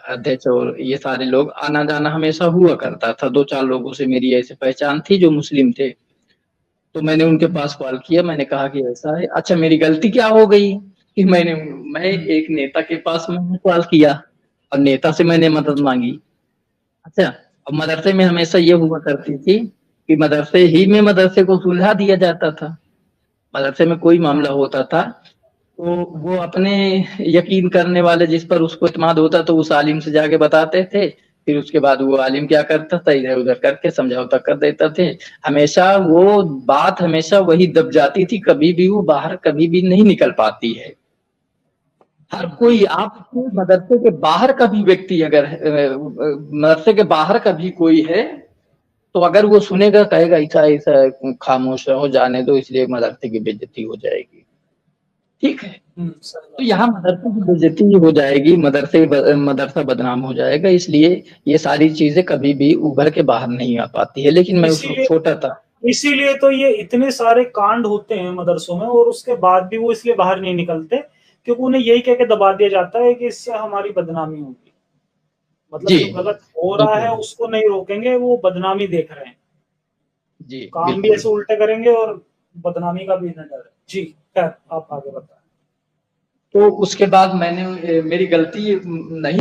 अध्यक्ष और ये सारे लोग आना-जाना हमेशा हुआ करता था। 2-4 लोगों से मेरी ऐसे पहचान थी जो मुस्लिम थे। तो मैंने उनके पास कॉल किया, मैंने कहा कि ऐसा है। अच्छा, मेरी गलती क्या हो गई कि मैं एक नेता के पास मैंने कॉल किया। और नेता से मैंने मदद मांगी। अच्छा, अब मदरसे में हमेशा ये हुआ करती थी कि मदरसे को सुलझा दिया जाता था। मदरसे में कोई मामला हाँ। होता था तो वो अपने यकीन करने वाले जिस पर उसको इत्मीनान होता तो उस आलिम से जाके बताते थे। फिर उसके बाद वो आलिम क्या करता था, इधर उधर करके समझौता कर देता थे। हमेशा वो बात हमेशा वही दब जाती थी, कभी भी वो बाहर कभी भी नहीं निकल पाती है। हर कोई आपके मदरसे के बाहर का भी व्यक्ति अगर मदरसे के बाहर का भी कोई है तो अगर वो सुनेगा कहेगा ऐसा ऐसा, खामोश रहो जाने दो, इसलिए मदरसे की बेइज्जती हो जाएगी। ठीक है, सही तो बात यहाँ मदरसे की बेइज्जती हो जाएगी, मदरसा बदनाम हो जाएगा, इसलिए ये सारी चीजें कभी भी उभर के बाहर नहीं आ पाती है। लेकिन है। मैं उस वक्त छोटा था। इसीलिए तो ये इतने सारे कांड होते हैं मदरसों में, और उसके बाद भी वो इसलिए बाहर नहीं निकलते, क्योंकि उन्हें यही कह के दबा दिया जाता है कि इससे हमारी बदनामी होगी। मतलब जी, जो गलत हो रहा है बिल्कुल। उसको नहीं रोकेंगे, वो बदनामी देख रहे हैं। जी, काम भी बिल्कुल। ऐसे उल्टे करेंगे और बदनामी का भी इन्हें डर है। जी, खैर आप आगे बताएं। तो उसके बाद मैंने मेरी गलती नहीं,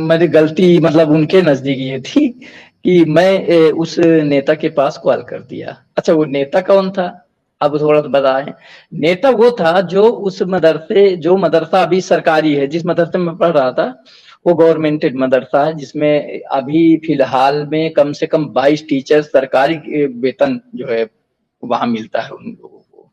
मेरी गलती मतलब उनके नजदीक ये थी कि मैं उस नेता के पास कॉल कर दिया। अच्छा, वो नेता कौन था? अब थोड़ा सा बताएं। नेता वो था जो उस मदरसे, जो मदरसा अभी सरकारी है, जिस मदरसे में पढ़ रहा था वो गवर्नमेंटेड मदरसा है, जिसमें अभी फिलहाल में कम से कम 22 टीचर सरकारी वेतन जो है वहां मिलता है उन लोगों को।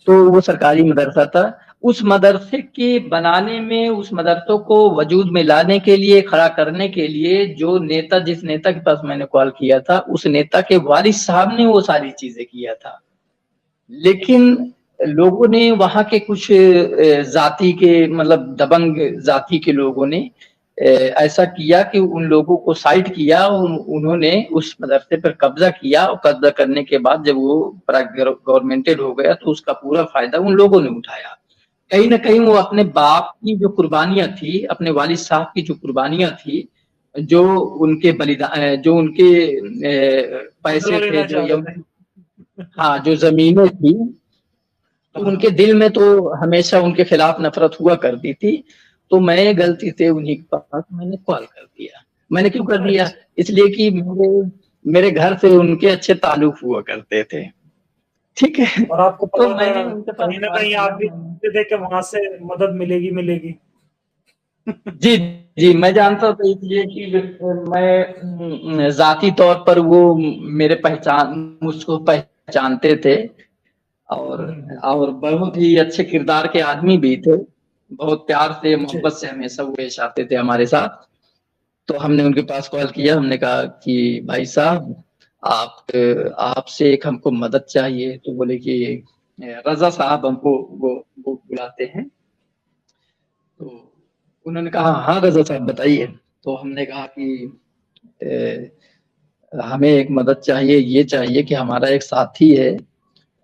तो वो सरकारी मदरसा था। उस मदरसे के बनाने में, उस मदरसों को वजूद में लाने के लिए, खड़ा करने के लिए जो नेता, जिस नेता के पास मैंने कॉल किया था, उस नेता के वालिद साहब ने वो सारी चीजें किया था। लेकिन लोगों ने, वहां के कुछ जाति के, मतलब दबंग जाति के लोगों ने ऐसा किया कि उन लोगों को साइड किया, उन्होंने उस मदरसे पर कब्जा किया, और कब्जा करने के बाद जब वो गवर्नमेंटेड हो गया तो उसका पूरा फायदा उन लोगों ने उठाया। कहीं ना कहीं वो अपने बाप की जो कुर्बानियां थी, अपने वालिद साहब की जो कुर्बानियां थी, जो उनके बलिदान, जो उनके पैसे बदला थे, लेना जो चाह रहे थे। हाँ, जो जमीनें थी, तो उनके हाँ। दिल में तो हमेशा उनके खिलाफ नफरत हुआ करती थी। तो मैं गलती से उन्हीं के पास मैंने कॉल कर दिया। मैंने क्यों कर दिया? अच्छा। इसलिए कि मेरे घर से उनके अच्छे ताल्लुक हुआ करते थे। ठीक है, और आपको तो पता था मैंने उनके पास कहीं ना कॉल कहीं आप किया। भी जानते थे कि वहां से मदद मिलेगी मिलेगी। जी, जी, मैं जानता था, इसलिए कि मैं जाती तौर पर वो मेरे पहचान मुझको पहचानते थे, और बहुत ही अच्छे किरदार के आदमी भी थे। बहुत प्यार से, जी। मोहब्बत से हमेशा वो पेश आते थे हमारे साथ। तो हमने उनके पास कॉल किया, हमने कहा कि भाई साहब, आप आपसे एक हमको मदद चाहिए। तो बोले कि रजा साहब हमको वो बुलाते हैं। तो उन्होंने कहा हाँ रजा साहब बताइए। तो हमने कहा कि हमें एक मदद चाहिए, ये चाहिए कि हमारा एक साथी है,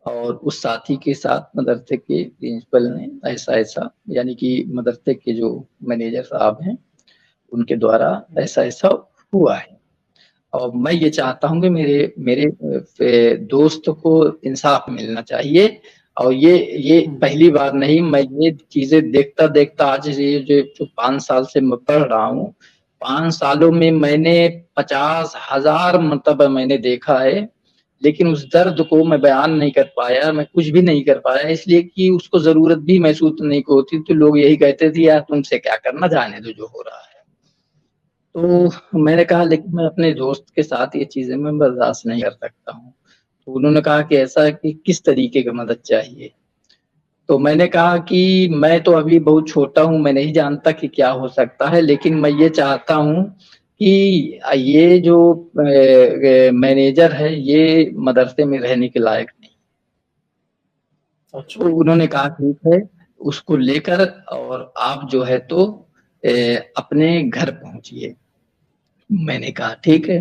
और उस साथी के साथ मदरसे के प्रिंसिपल ने ऐसा ऐसा, यानी कि मदरसे के जो मैनेजर साहब हैं उनके द्वारा ऐसा ऐसा हुआ है। और मैं ये चाहता हूँ कि मेरे मेरे दोस्त को इंसाफ मिलना चाहिए। और ये पहली बार नहीं, मैं ये चीजें देखता देखता आज ये जो 5 साल से मैं पढ़ रहा हूँ, 5 सालों में मैंने 50,000 मतलब मैंने देखा है। लेकिन उस दर्द को मैं बयान नहीं कर पाया, मैं कुछ भी नहीं कर पाया, इसलिए कि उसको जरूरत भी महसूस नहीं होती। तो लोग यही कहते थे यार तुमसे क्या करना, जाने दो जो हो रहा है। तो मैंने कहा लेकिन मैं अपने दोस्त के साथ ये चीजें मैं बर्दाश्त नहीं कर सकता हूँ। तो उन्होंने कहा कि ऐसा है कि किस तरीके की मदद चाहिए। तो मैंने कहा कि मैं तो अभी बहुत छोटा हूँ, मैं नहीं जानता कि क्या हो सकता है, लेकिन मैं ये चाहता हूँ कि ये जो मैनेजर है ये मदरसे में रहने के लायक नहीं। अच्छा। तो उन्होंने कहा ठीक है, उसको लेकर और आप जो है तो अपने घर पहुंचिए। मैंने कहा ठीक है।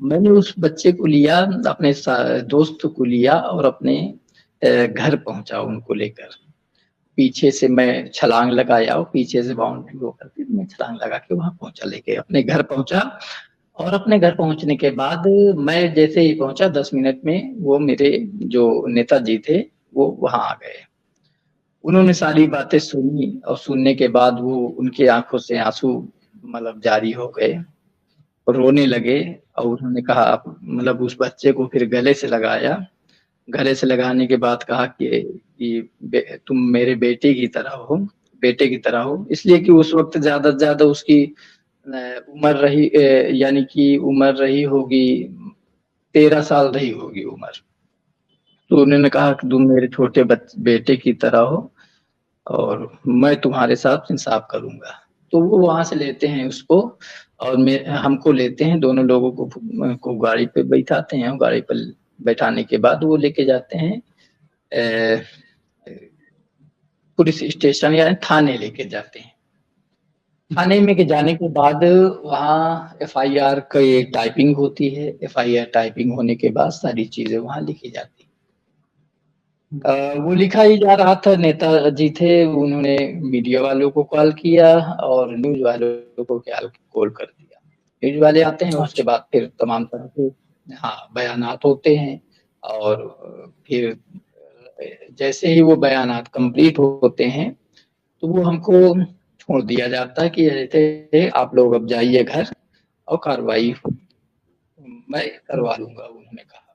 मैंने उस बच्चे को लिया, अपने दोस्त को लिया, और अपने घर पहुंचा उनको लेकर। पीछे से मैं छलांग लगाया, और पीछे से बाउंड्री होकर के मैं छलांग लगा के वहां पहुंचा, लेके अपने घर पहुंचा। और अपने घर पहुंचने के बाद मैं जैसे ही पहुंचा 10 मिनट में वो मेरे जो नेताजी थे वो वहां आ गए। उन्होंने सारी बातें सुनी और सुनने के बाद वो उनकी आंखों से आंसू मतलब जारी हो गए और रोने लगे। और उन्होंने कहा मतलब उस बच्चे को फिर गले से लगाया। गले से लगाने के बाद कहा कि तुम मेरे बेटे की तरह हो। इसलिए कि उस वक्त ज्यादा से ज्यादा उसकी उम्र रही यानी कि उम्र रही होगी 13 साल रही होगी उम्र। तो उन्होंने कहा कि तुम मेरे छोटे बेटे की तरह हो और मैं तुम्हारे साथ इंसाफ करूंगा। तो वो वहां से लेते हैं उसको और हमको लेते हैं, दोनों लोगों को गाड़ी पे बैठाते हैं। गाड़ी पर बैठाने के बाद वो लेके जाते हैं अ, पुलिस स्टेशन या थाने लेके जाते हैं। थाने में के जाने के बाद वहाँ एफआईआर की टाइपिंग होती है। एफआईआर टाइपिंग होने के बाद सारी चीजें वहाँ लिखी जाती वो लिखा ही जा रहा था। नेताजी थे, उन्होंने मीडिया वालों को कॉल किया और न्यूज वालों को कॉल कर दिया। न्यूज वाले आते हैं, उसके अच्छा। बाद फिर तमाम तरह के बयानात होते हैं और फिर जैसे ही वो बयानात कंप्लीट होते हैं तो वो हमको छोड़ दिया जाता है कि जैसे आप लोग अब जाइए घर और कार्रवाई मैं करवा लूंगा, उन्होंने कहा।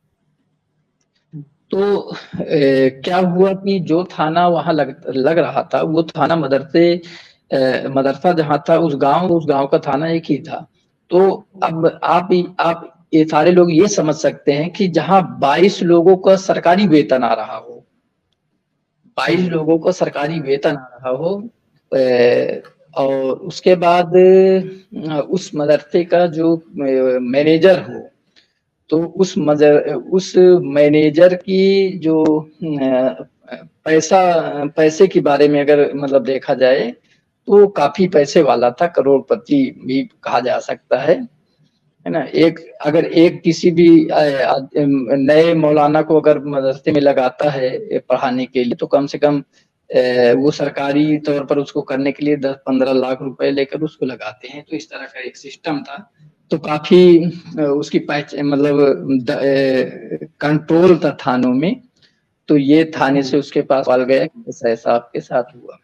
तो क्या हुआ कि जो थाना वहां लग रहा था वो थाना मदरसा जहाँ था उस गांव का थाना एक ही था। तो अब आप ये सारे लोग ये समझ सकते हैं कि जहाँ 22 लोगों का सरकारी वेतन आ रहा हो, 22 लोगों को सरकारी वेतन आ रहा हो और उसके बाद उस मदरसे का जो मैनेजर हो, तो उस मैनेजर की जो पैसे के बारे में अगर मतलब देखा जाए तो काफी पैसे वाला था, करोड़पति भी कहा जा सकता है ना। एक किसी भी नए मौलाना को अगर मदरसे में लगाता है पढ़ाने के लिए तो कम से कम वो सरकारी तौर पर उसको करने के लिए 10-15 लाख रुपए लेकर उसको लगाते हैं। तो इस तरह का एक सिस्टम था। तो काफी उसकी मतलब कंट्रोल था थानों में। तो ये थाने से उसके पास सवाल गया कि ऐसा ऐसा आपके साथ हुआ,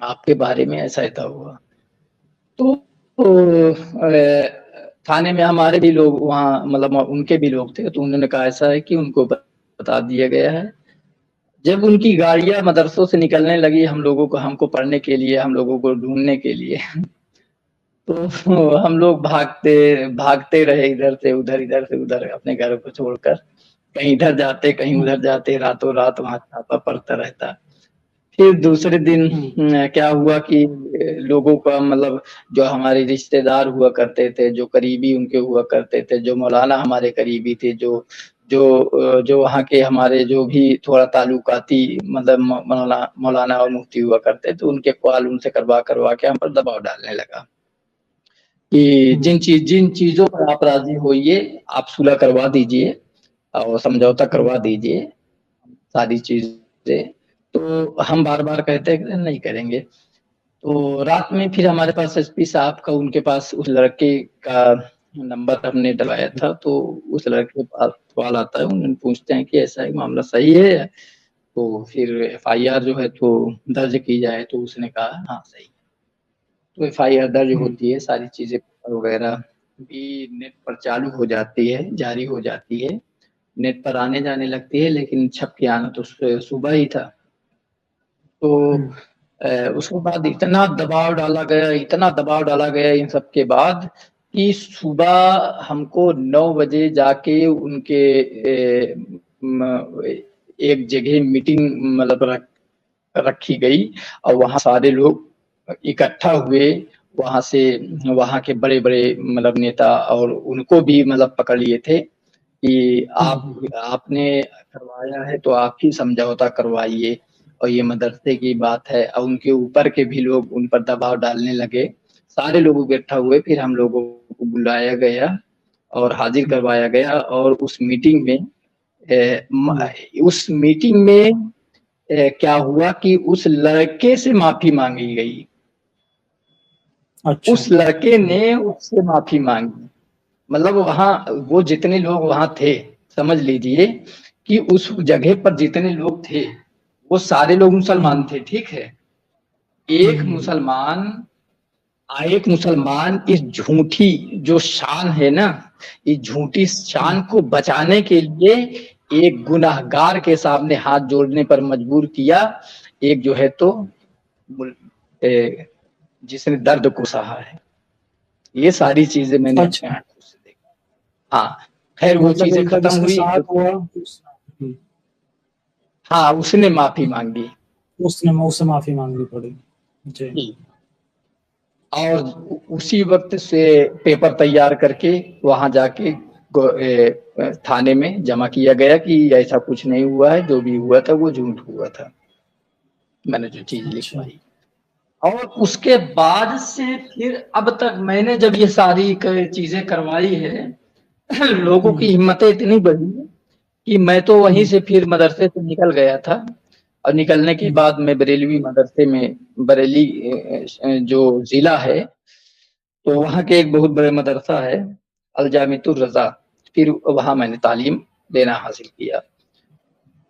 आपके बारे में ऐसा ऐसा हुआ। तो थाने में हमारे भी लोग वहाँ मतलब उनके भी लोग थे। तो उन्होंने कहा ऐसा है कि उनको बता दिया गया है। जब उनकी गाड़ियां मदरसों से निकलने लगी हम लोगों को, हमको पढ़ने के लिए, हम लोगों को ढूंढने के लिए तो हम लोग भागते भागते रहे इधर से उधर अपने घर को छोड़कर। कहीं इधर जाते कहीं उधर जाते, रातों रात वहां छापा पड़ता रहता। फिर दूसरे दिन क्या हुआ कि लोगों का मतलब जो हमारे रिश्तेदार हुआ करते थे, जो करीबी उनके हुआ करते थे, जो मौलाना हमारे करीबी थे, जो वहाँ के हमारे जो भी थोड़ा ताल्लुकाती मतलब मौलाना और मुफ्ती हुआ करते थे, उनके कॉल उनसे करवा करवा के हम पर दबाव डालने लगा कि जिन चीजों पर आप राजी होइए आप सुलह करवा दीजिए और समझौता करवा दीजिए सारी चीजें। तो हम बार बार कहते हैं नहीं करेंगे। तो रात में फिर हमारे पास एसपी साहब का उनके पास उस लड़के का नंबर हमने डलवाया था। तो उस लड़के के पास कॉल आता है, उन्होंने पूछते हैं कि ऐसा ही मामला सही है तो फिर एफआईआर जो है तो दर्ज की जाए। तो उसने कहा हाँ सही। तो एफआईआर दर्ज होती है, सारी चीजें वगैरह भी नेट पर चालू हो जाती है, जारी हो जाती है, नेट पर आने जाने लगती है। लेकिन छप के आना तो सुबह ही था। तो उसके बाद इतना दबाव डाला गया इन सब के बाद कि सुबह हमको 9 बजे जाके उनके एक जगह मीटिंग मतलब रखी गई और वहाँ सारे लोग इकट्ठा हुए। वहाँ से वहाँ के बड़े बड़े मतलब नेता और उनको भी मतलब पकड़ लिए थे कि आपने करवाया है तो आप ही समझौता करवाइए और ये मदरसे की बात है। और उनके ऊपर के भी लोग उन पर दबाव डालने लगे। सारे लोग इकट्ठा हुए, फिर हम लोगों को बुलाया गया और हाजिर करवाया गया। और उस मीटिंग में क्या हुआ कि उस लड़के से माफी मांगी गई। अच्छा। उस लड़के ने उससे माफी मांगी। मतलब वहां वो जितने लोग वहां थे, समझ लीजिए कि उस जगह पर जितने लोग थे वो सारे लोग मुसलमान थे, ठीक है। एक हम्म, मुसलमान एक मुसलमान इस झूठी जो शान है ना, इस झूठी हम्म, शान को बचाने के लिए एक गुनाहगार के सामने हाथ जोड़ने पर मजबूर किया। एक जो है तो जिसने दर्द को सहा है। ये सारी चीजें मैंने अपने अच्छा, आंखों से देखा। हाँ, खैर वो मतलब चीजें एक खत्म जिसके हुई। साथ हुआ हाँ, उसने माफी मांगी। उसने उससे माफी मांगनी पड़ी। जी। जी। और उसी वक्त से पेपर तैयार करके वहां जाके थाने में जमा किया गया कि ऐसा कुछ नहीं हुआ है, जो भी हुआ था वो झूठ हुआ था, मैंने जो चीज अच्छा। लिखवाई। और उसके बाद से फिर अब तक मैंने जब ये सारी चीजें करवाई है, लोगों की हम्म, हिम्मतें इतनी बढ़ी कि मैं तो वहीं हम्म, से फिर मदरसे से निकल गया था। और निकलने के हम्म, बाद मैं बरेलवी मदरसे में, बरेली जो जिला है, तो वहाँ के एक बहुत बड़े मदरसा है अल जामितुर रजा, फिर वहाँ मैंने तालीम लेना हासिल किया।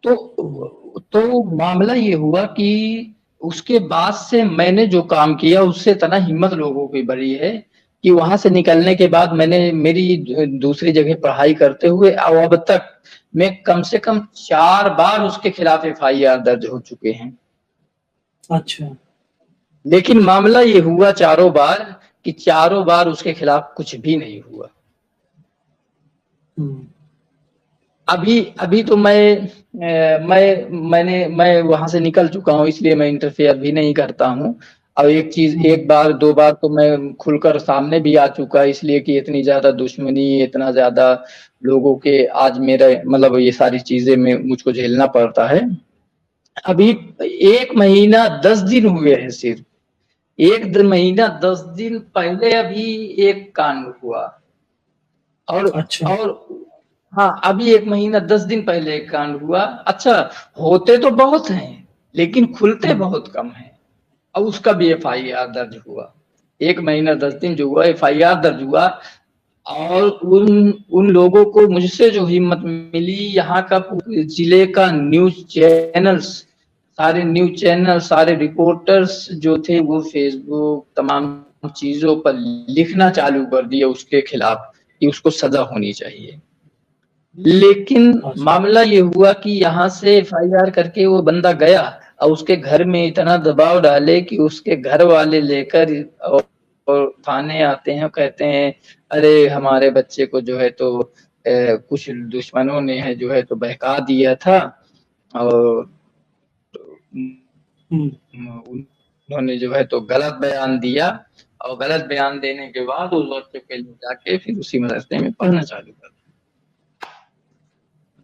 हम्म, तो मामला ये हुआ कि उसके बाद से मैंने जो काम किया उससे इतना हिम्मत लोगों की बढ़ी है कि वहां से निकलने के बाद मैंने मेरी दूसरी जगह पढ़ाई करते हुए और अब तक मैं कम से कम 4 बार उसके खिलाफ एफआईआर दर्ज हो चुके हैं। अच्छा। लेकिन मामला ये हुआ चारों बार कि चारों बार उसके खिलाफ कुछ भी नहीं हुआ। हम्म, अभी अभी तो मैं वहां से निकल चुका हूँ, इसलिए मैं इंटरफेयर भी नहीं करता हूँ। और एक चीज, हम्म, एक बार दो बार तो मैं खुलकर सामने भी आ चुका, इसलिए कि इतनी ज्यादा दुश्मनी, इतना ज्यादा लोगों के आज मेरे मतलब ये सारी चीजें में मुझको झेलना पड़ता है। अभी 1 महीना 10 दिन हुए हैं सिर्फ। महीना 10 दिन पहले अभी एक कांड हुआ। और अच्छा। और हाँ, अभी 1 महीना 10 दिन पहले एक कांड हुआ। अच्छा, होते तो बहुत हैं लेकिन खुलते हम्म, बहुत कम हैं। अब उसका भी एफआईआर दर्ज हुआ। 1 महीना 10 दिन जो हुआ एफआईआर दर्ज हुआ। और उन उन लोगों को मुझसे जो हिम्मत मिली, यहाँ का जिले का न्यूज चैनल्स, सारे न्यूज चैनल, सारे रिपोर्टर्स जो थे वो फेसबुक तमाम चीजों पर लिखना चालू कर दिया उसके खिलाफ कि उसको सजा होनी चाहिए। लेकिन अच्छा। मामला ये हुआ कि यहाँ से एफआईआर करके वो बंदा गया और उसके घर में इतना दबाव डाले कि उसके घर वाले लेकर और थाने आते हैं, कहते हैं अरे हमारे बच्चे को जो है तो कुछ दुश्मनों ने है जो है तो बहका दिया था। और हम्म, उन्होंने जो है तो गलत बयान दिया। और गलत बयान देने के बाद उस बच्चे के लिए जाके फिर उसी मदरसे में पढ़ना चालू कर।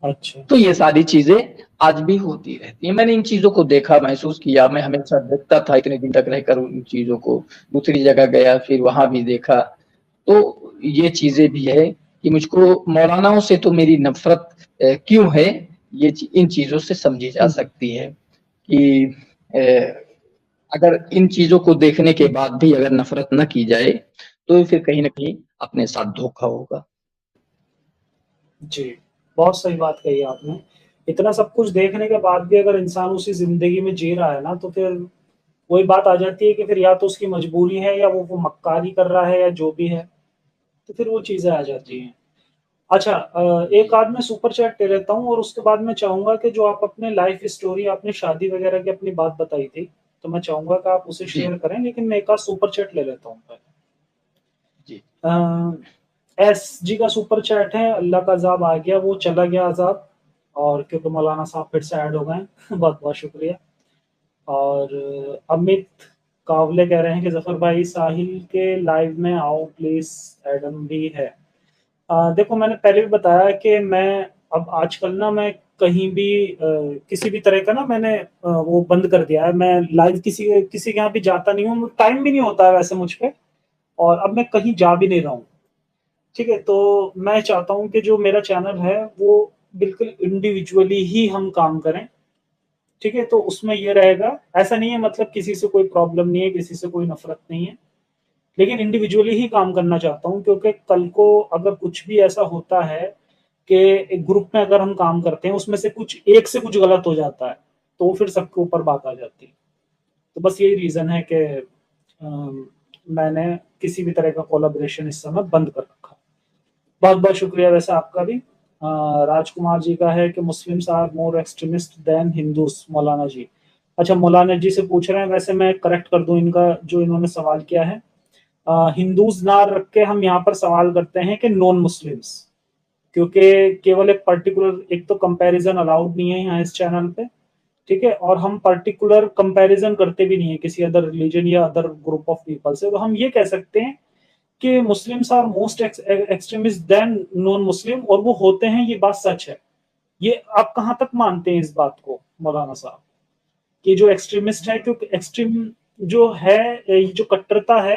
अच्छा। तो ये सारी चीजें आज भी होती रहती है। मैंने इन चीजों को देखा, महसूस किया। मैं हमेशा देखता था इतने दिन तक रहकर उन चीजों को। दूसरी जगह गया फिर वहां भी देखा। तो ये चीजें भी है कि मुझको मौलानाओं से तो मेरी नफरत क्यों है, ये इन चीजों से समझी जा हम्म, सकती है कि अगर इन चीजों को देखने के बाद भी अगर नफरत न की जाए तो फिर कहीं ना कहीं अपने साथ धोखा होगा। जी, बहुत सही बात कही आपने। इतना सब कुछ देखने के बाद भी अगर इंसान उसी ज़िंदगी में जी रहा है ना, तो फिर वही बात आ जाती है कि फिर या तो उसकी मजबूरी है या वो मक्कारी कर रहा है या जो भी है, तो फिर वो चीज़ें आ जाती जी। हैं। अच्छा, एक जी। आध मैं सुपर चैट ले लेता हूँ और उसके बाद मैं चाहूँगा कि जो आप अपने लाइफ़ स्टोरी, आपने शादी वगैरह की अपनी बात बताई थी, तो मैं चाहूँगा कि आप उसे जी। शेयर करें, लेकिन मैं एक आध सुपर चैट ले लेता हूँ पहले। जी। एसजी का सुपर चैट है, अल्लाह का अज़ाब आ गया, वो चला गया अज़ाब। और क्योंकि मौलाना साहब फिर से ऐड हो गए हैं। बहुत-बहुत शुक्रिया। और अमित कावले कह रहे हैं कि ज़फ़र भाई साहिल के लाइव में आओ प्लीज़, एडम भी है। देखो मैंने पहले भी बताया कि मैं अब आजकल ना मैं कहीं भी किसी भी तरह का ना मैंने वो बंद कर दिया है। मैं लाइव किसी के यहाँ भी जाता नहीं हूँ, टाइम भी नहीं होता है वैसे मुझ पे। और अब मैं कहीं जा भी नहीं रहा हूँ। ठीक है, तो मैं चाहता हूँ कि जो मेरा चैनल है वो बिल्कुल इंडिविजुअली ही हम काम करें। ठीक है, तो उसमें ये रहेगा, ऐसा नहीं है मतलब किसी से कोई प्रॉब्लम नहीं है, किसी से कोई नफरत नहीं है, लेकिन इंडिविजुअली ही काम करना चाहता हूँ, क्योंकि कल को अगर कुछ भी ऐसा होता है कि एक ग्रुप में अगर हम काम करते हैं उसमें से कुछ एक से कुछ गलत हो जाता है, तो फिर सबके ऊपर बात आ जाती है। तो बस यही रीज़न है कि मैंने किसी भी तरह का कोलैबोरेशन इस समय बंद कर रखा। बहुत-बहुत शुक्रिया वैसे आपका भी। राजकुमार जी का है कि Muslims are more extremist than Hindus, मौलाना जी। अच्छा, मौलाना जी से पूछ रहे हैं, वैसे मैं करेक्ट कर दूँ इनका जो इन्होंने सवाल किया है। हिंदूज़ ना रख के हम यहाँ पर सवाल करते हैं कि नॉन मुस्लिम्स, क्योंकि केवल एक पर्टिकुलर एक तो कंपैरिज़न अलाउड नहीं है यहाँ इस चैनल पे, ठीक है? और हम पर्टिकुलर कंपैरिज़न करते भी नहीं है किसी अदर रिलिजन या अदर ग्रुप ऑफ पीपल से। तो हम ये कह सकते हैं कि Muslims are most extremist than non Muslim, और वो होते हैं, ये बात सच है। ये आप कहाँ तक मानते हैं इस बात को मौलाना साहब? कि जो एक्सट्रीमिस्ट है, क्योंकि एक्सट्रीम जो है, जो कट्टरता है,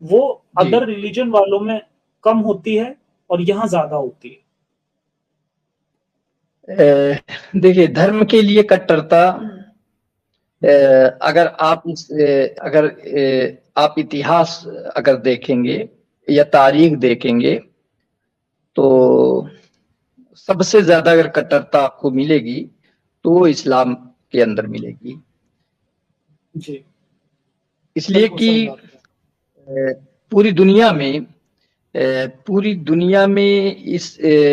वो जी। अदर रिलीजन वालों में कम होती है और यहाँ ज्यादा होती है। देखिए, धर्म के लिए कट्टरता, अगर आप अगर आप इतिहास अगर देखेंगे या तारीख देखेंगे, तो सबसे ज्यादा अगर कट्टरता आपको मिलेगी तो वो इस्लाम के अंदर मिलेगी। जी, इसलिए बिल्कुल कि सही बात है। पूरी दुनिया में पूरी दुनिया में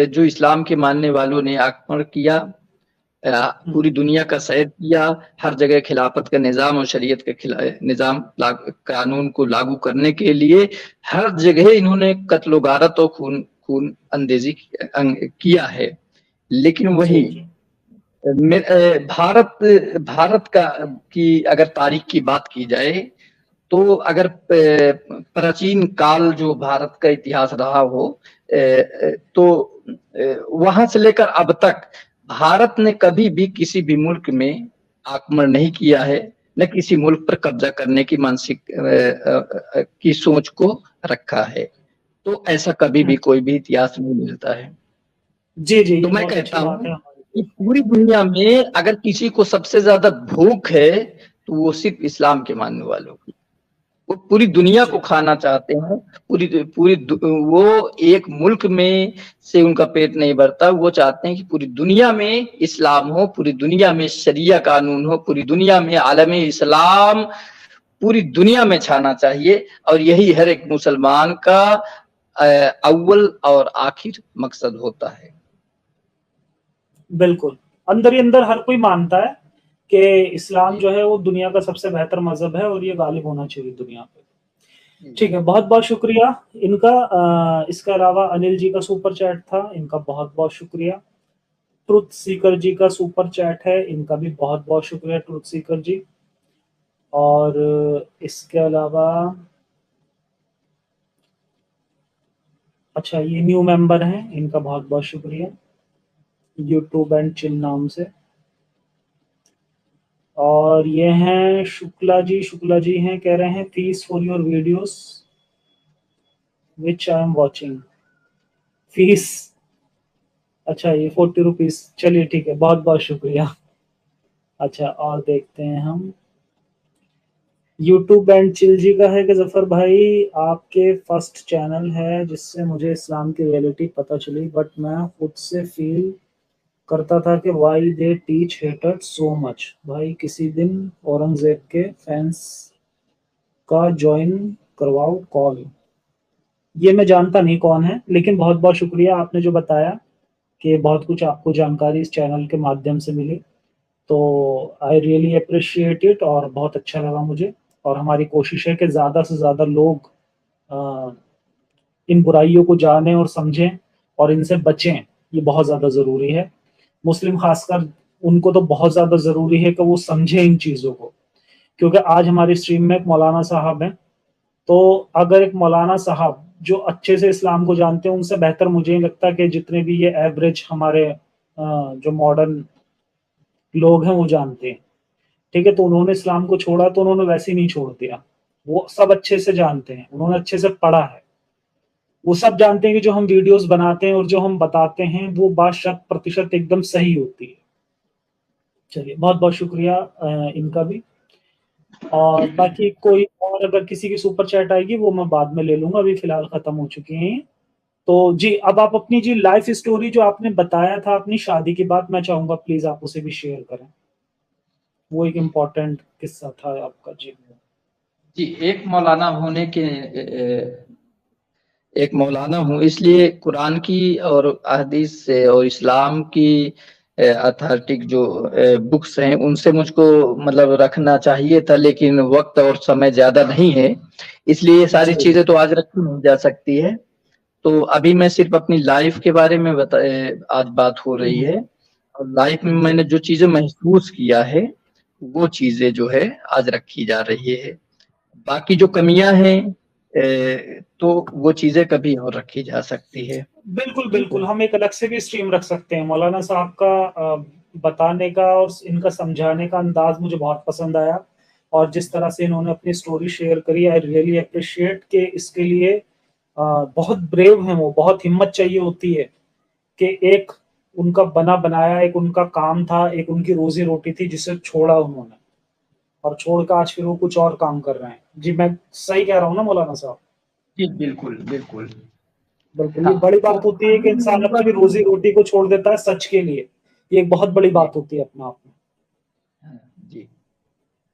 जो इस्लाम के मानने वालों ने आक्रमण किया, पूरी दुनिया का सैर किया, हर जगह खिलाफत का निज़ाम और शरीयत का निज़ाम कानून को लागू करने के लिए हर जगह इन्होंने कत्ल गारत और खून अंदेजी किया है। लेकिन जी, वही जी। भारत भारत का की अगर तारीख की बात की जाए, तो अगर प्राचीन काल जो भारत का इतिहास रहा हो, तो वहां से लेकर अब तक भारत ने कभी भी किसी भी मुल्क में आक्रमण नहीं किया है, न किसी मुल्क पर कब्जा करने की मानसिक की सोच को रखा है। तो ऐसा कभी भी कोई भी इतिहास नहीं मिलता है। जी, जी, तो ये मैं बहुत कहता अच्छी बात हूँ है हमारी। कि पूरी दुनिया में अगर किसी को सबसे ज्यादा भूख है, तो वो सिर्फ इस्लाम के मानने वालों की। वो पूरी दुनिया को जी, खाना चाहते हैं। पूरी पूरी वो एक मुल्क में से उनका पेट नहीं भरता, वो चाहते हैं कि पूरी दुनिया में इस्लाम हो, पूरी दुनिया में शरिया कानून हो, पूरी दुनिया में आलम इस्लाम पूरी दुनिया में छाना चाहिए। और यही हर एक मुसलमान का अव्वल और आखिर मकसद होता है। बिल्कुल। अंदर ही अंदर हर कोई मानता है कि इस्लाम जी जो है वो दुनिया का सबसे बेहतर मज़हब है और ये गालिब होना चाहिए दुनिया पे। जी। ठीक है, बहुत-बहुत शुक्रिया इनका। इसके अलावा अनिल जी का सुपर चैट था, इनका बहुत-बहुत शुक्रिया। ट्रुथ सीकर जी का सुपर चैट है, इनका भी बहुत-बहुत शुक्रिया ट्रुथ सीकर जी। और इसके अलावा अच्छा, ये न्यू मेंबर हैं, इनका बहुत-बहुत शुक्रिया, यूट्यूब एंड चिल नाम से। और ये हैं शुक्ला जी हैं, कह रहे हैं fees for your videos which I am watching. Fees, अच्छा ये 40 रुपीज़, चलिए ठीक है, बहुत-बहुत शुक्रिया। अच्छा, और देखते हैं हम। यूट्यूब एंड चिल जी का है कि जफर भाई आपके फर्स्ट चैनल है जिससे मुझे इस्लाम की रियलिटी पता चली, बट मैं खुद से फील करता था कि why they teach haters so much. भाई किसी दिन औरंगजेब के फैंस का ज्वाइन करवाओ कॉल। ये मैं जानता नहीं कौन है, लेकिन बहुत बहुत शुक्रिया आपने जो बताया कि बहुत कुछ आपको जानकारी इस चैनल के माध्यम से मिली। तो आई रियली अप्रिशिएट इट और बहुत अच्छा लगा मुझे। और हमारी कोशिश है कि ज़्यादा से ज़्यादा लोग अ, इन बुराइयों को जानें और समझें और इनसे बचें। ये बहुत ज़्यादा ज़रूरी है। मुस्लिम खासकर उनको तो बहुत ज़्यादा ज़रूरी है कि वो समझें इन चीज़ों को, क्योंकि आज हमारी स्ट्रीम में एक मौलाना साहब हैं, तो अगर एक मौलाना साहब जो अच्छे से इस्लाम को जानते हैं, उनसे बेहतर मुझे नहीं लगता कि जितने भी ये एवरेज हमारे जो मॉडर्न लोग हैं वो जानते हैं। ठीक है, तो उन्होंने इस्लाम को छोड़ा तो उन्होंने वैसे ही नहीं छोड़ दिया। वो सब अच्छे से जानते हैं, उन्होंने अच्छे से पढ़ा है। वो सब जानते हैं कि जो हम वीडियोस बनाते हैं और जो हम बताते हैं वो बात शत प्रतिशत एकदम सही होती है। चलिए, बहुत बहुत शुक्रिया इनका भी। और बाकी कोई और अगर किसी की सुपर चैट आएगी वो मैं बाद में ले लूंगा, अभी फिलहाल खत्म हो चुकी हैं। तो जी, अब आप अपनी जी लाइफ स्टोरी जो आपने बताया था अपनी शादी की बात, मैं चाहूंगा प्लीज आप उसे भी शेयर करें। वो एक इम्पोर्टेंट किस्सा था आपका। जी। जी, एक मौलाना हूँ, इसलिए कुरान की और हदीस से और इस्लाम की अथॉरिटिक जो बुक्स हैं उनसे मुझको मतलब रखना चाहिए था, लेकिन वक्त और समय ज्यादा नहीं है, इसलिए ये सारी जी। चीजें तो आज रखी नहीं जा सकती है। तो अभी मैं सिर्फ अपनी लाइफ के बारे में आज बात हो रही हुँ, है, और लाइफ में जी। मैंने जो चीजें महसूस किया है वो चीजें जो है आज रखी जा रही है। बाकी जो कमियां हैं तो वो चीजें कभी और रखी जा सकती है। बिल्कुल, ठीक है। बिल्कुल, हम एक अलग से भी स्ट्रीम रख सकते हैं। मौलाना साहब का बताने का और इनका समझाने का अंदाज़ मुझे बहुत पसंद आया, और जिस तरह से इन्होंने अपनी स्टोरी शेयर करी, आई रियली एप्रिशिएट कि इसके लिए बहुत ब्रेव हैं वो, बहुत हिम्मत चाहिए होती है कि एक उनका बना-बनाया एक उनका काम था, एक उनकी रोज़ी-रोटी थी जिसे छोड़ा उन्होंने, और छोड़ के आज फिर वो कुछ और काम कर रहे हैं। जी, मैं सही कह रहा हूँ ना मौलाना साहब? जी, बिल्कुल, बिल्कुल। बिल्कुल, ये हाँ, बड़ी तो बात होती है कि अभी इंसान अपनी लगभग रोज़ी-रोटी को छोड़ देता है सच के लिए। ये एक बहुत बड़ी जी, बात होती है अपने आप में। हाँ, जी।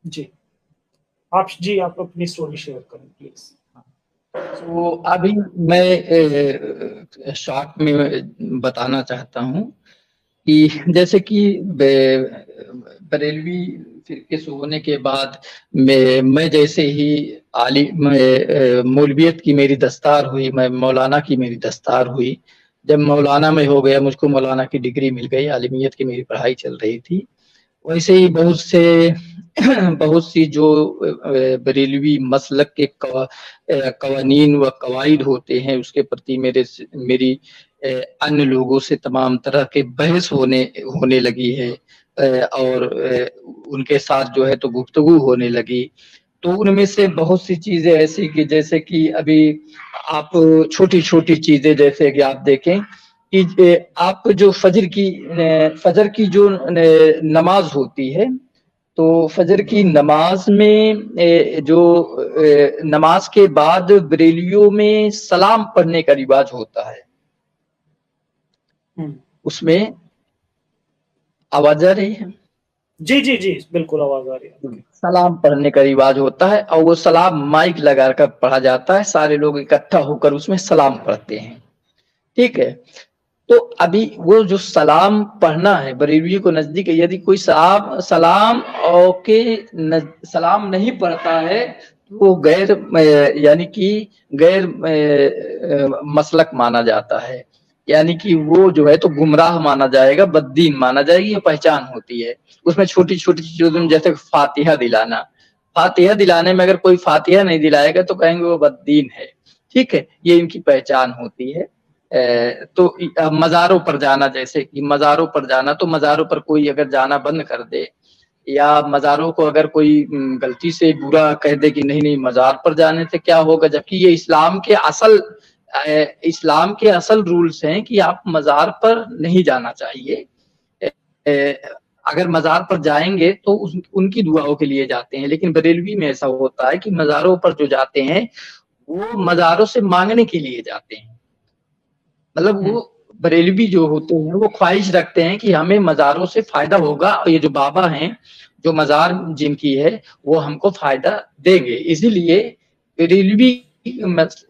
जी। आप अपनी स्टोरी शेयर करें प्लीज़। तो अभी मैं शॉर्ट में बताना चाहता हूँ कि जैसे कि बरेलवी फिरके से होने के बाद मैं जैसे ही मौलवियत की मेरी दस्तार हुई, मैं मौलाना की मेरी दस्तार हुई। जब मौलाना में हो गया, मुझको मौलाना की डिग्री मिल गई, आलिमियत की मेरी पढ़ाई चल रही थी। वैसे ही बहुत सी जो बरेलवी मसलक के कवानीन व कवायद होते हैं उसके प्रति मेरी अन्य लोगों से तमाम तरह के बहस होने होने लगी है, और उनके साथ जो है तो गुफ्तगू होने लगी। तो उनमें से बहुत सी चीजें ऐसी कि जैसे कि अभी आप छोटी छोटी चीजें जैसे कि आप देखें कि आप जो फजर की जो नमाज होती है, तो फजर की नमाज में जो नमाज के बाद बरेलियों में सलाम पढ़ने का रिवाज होता है। हुँ। उसमें आवाज आ रही है? जी, जी, जी, बिल्कुल आवाज़ आ रही है आपकी। सलाम पढ़ने का रिवाज होता है और वो सलाम माइक लगाकर पढ़ा जाता है, सारे लोग इकट्ठा होकर उसमें सलाम पढ़ते हैं। ठीक है। तो अभी वो जो सलाम पढ़ना है बरेलवी को नजदीक है, यदि कोई सलाम सलाम नहीं पढ़ता है तो वो यानी कि गैर मसलक माना जाता है, यानी कि वो जो है तो गुमराह माना जाएगा, बद्दीन माना जाएगी, ये पहचान होती है। उसमें छोटी छोटी चीजों जैसे फातिहा दिलाना, फातिहा दिलाने में अगर कोई फातिहा नहीं दिलाएगा तो कहेंगे वो बद्दीन है। ठीक है, ये इनकी पहचान होती है। तो मज़ारों पर जाना, जैसे कि मज़ारों पर जाना, तो मज़ारों पर कोई अगर जाना बंद कर दे या मज़ारों को अगर कोई गलती से बुरा कह दे कि नहीं नहीं मज़ार पर जाने से क्या होगा, जबकि ये इस्लाम के असल रूल्स हैं कि आप मज़ार पर नहीं जाना चाहिए। अगर मज़ार पर जाएंगे तो उनकी दुआओं के लिए जाते हैं, लेकिन बरेलवी में ऐसा होता है कि मज़ारों पर जो जाते हैं वो मज़ारों से मांगने के लिए जाते हैं। मतलब हुँ, वो बरेलवी जो होते हैं वो ख्वाहिश रखते हैं कि हमें मज़ारों से फ़ायदा होगा और ये जो बाबा हैं, जो मज़ार जिनकी है, वो हमको फ़ायदा देंगे। इसीलिए बरेलवी मस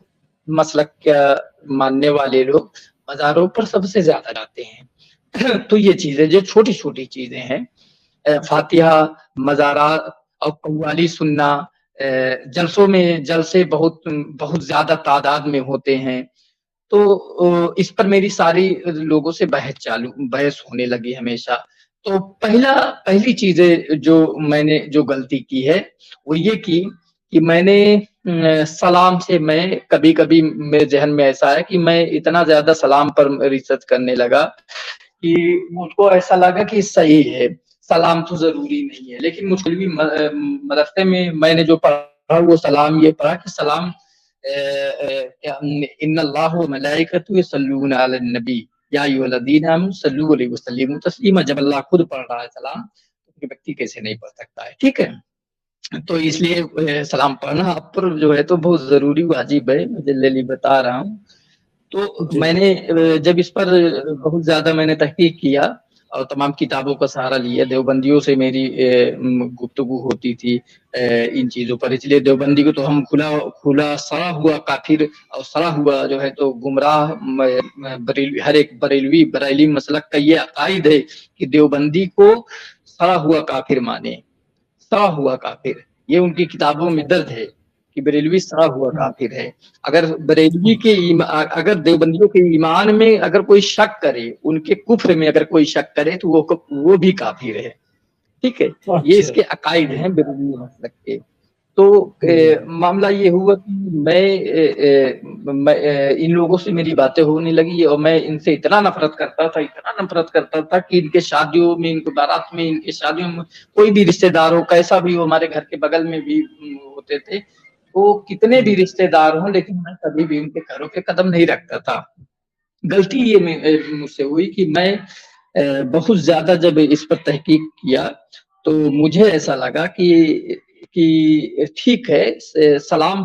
मसलक का मानने वाले लोग मज़ारों पर सबसे ज़्यादा जाते हैं। तो ये चीज़ें जो छोटी-छोटी चीज़ें हैं, जी। फातिहा, मज़ारात और कव्वाली सुनना, जलसों में जलसे बहुत बहुत ज़्यादा तादाद में होते हैं। तो इस पर मेरी सारी लोगों से बहस होने लगी हमेशा। तो पहली चीज़ें जो मैंने जो गलती की है, वो ये की कि मैंने सलाम से मैं कभी-कभी मेरे ज़हन में ऐसा है कि मैं इतना ज़्यादा सलाम पर रिसर्च करने लगा कि मुझको ऐसा लगा कि सही है, सलाम तो ज़रूरी नहीं है। लेकिन मुझको भी मदरसे में मैंने जो पढ़ा वो सलाम ये पढ़ा कि सलाम इन्नल्लाह व मलाइकतहु यसल्लूना अलन नबी या अय्युहल्लज़ीना आमनु सल्लु अलैहि वसल्लिमु तस्लीमा। जब अल्लाह खुद पढ़ रहा है सलाम, तो व्यक्ति कैसे नहीं पढ़ सकता है? ठीक है। तो इसलिए सलाम पढ़ना आप पर जो है तो बहुत ज़रूरी वाजिब है, मैं जनरली बता रहा हूँ। तो जी। मैंने जब इस पर बहुत ज़्यादा मैंने तहकीक किया, और तमाम किताबों का सहारा लिया। देवबंदियों से मेरी गुफ्तगू होती थी इन चीज़ों पर, इसलिए देवबंदी को तो हम खुला सड़ा हुआ काफिर और सड़ा हुआ जो है तो गुमराह बरेलवी, हर एक बरेलवी मसलक का ये अकायद है कि देवबंदी को सड़ा हुआ काफिर माने, सड़ा हुआ काफिर, ये उनकी किताबों में दर्ज है कि बरेलवी सड़ा हुआ काफिर है। अगर बरेलवी के अगर देवबंदियों के ईमान में अगर कोई शक करे, उनके कुफ्र में अगर कोई शक करे तो वो भी काफिर है। ठीक है, ये अच्छा। इसके अकायद हैं बरेलवी मसलक के। तो मामला ये हुआ कि मैं इन लोगों से मेरी बातें होने लगी और मैं इनसे इतना नफरत करता था कि इनके शादियों में, इनके बारात में, इनके शादियों में कोई भी रिश्तेदार हो, कैसा भी हो, हमारे घर के बगल में भी होते थे, तो कितने भी रिश्तेदार हों, लेकिन मैं कभी भी उनके घरों पे कदम नहीं रखता था। गलती ये मुझसे हुई कि मैं बहुत ज्यादा जब इस पर तहकीक किया तो मुझे ऐसा लगा कि ठीक है, सलाम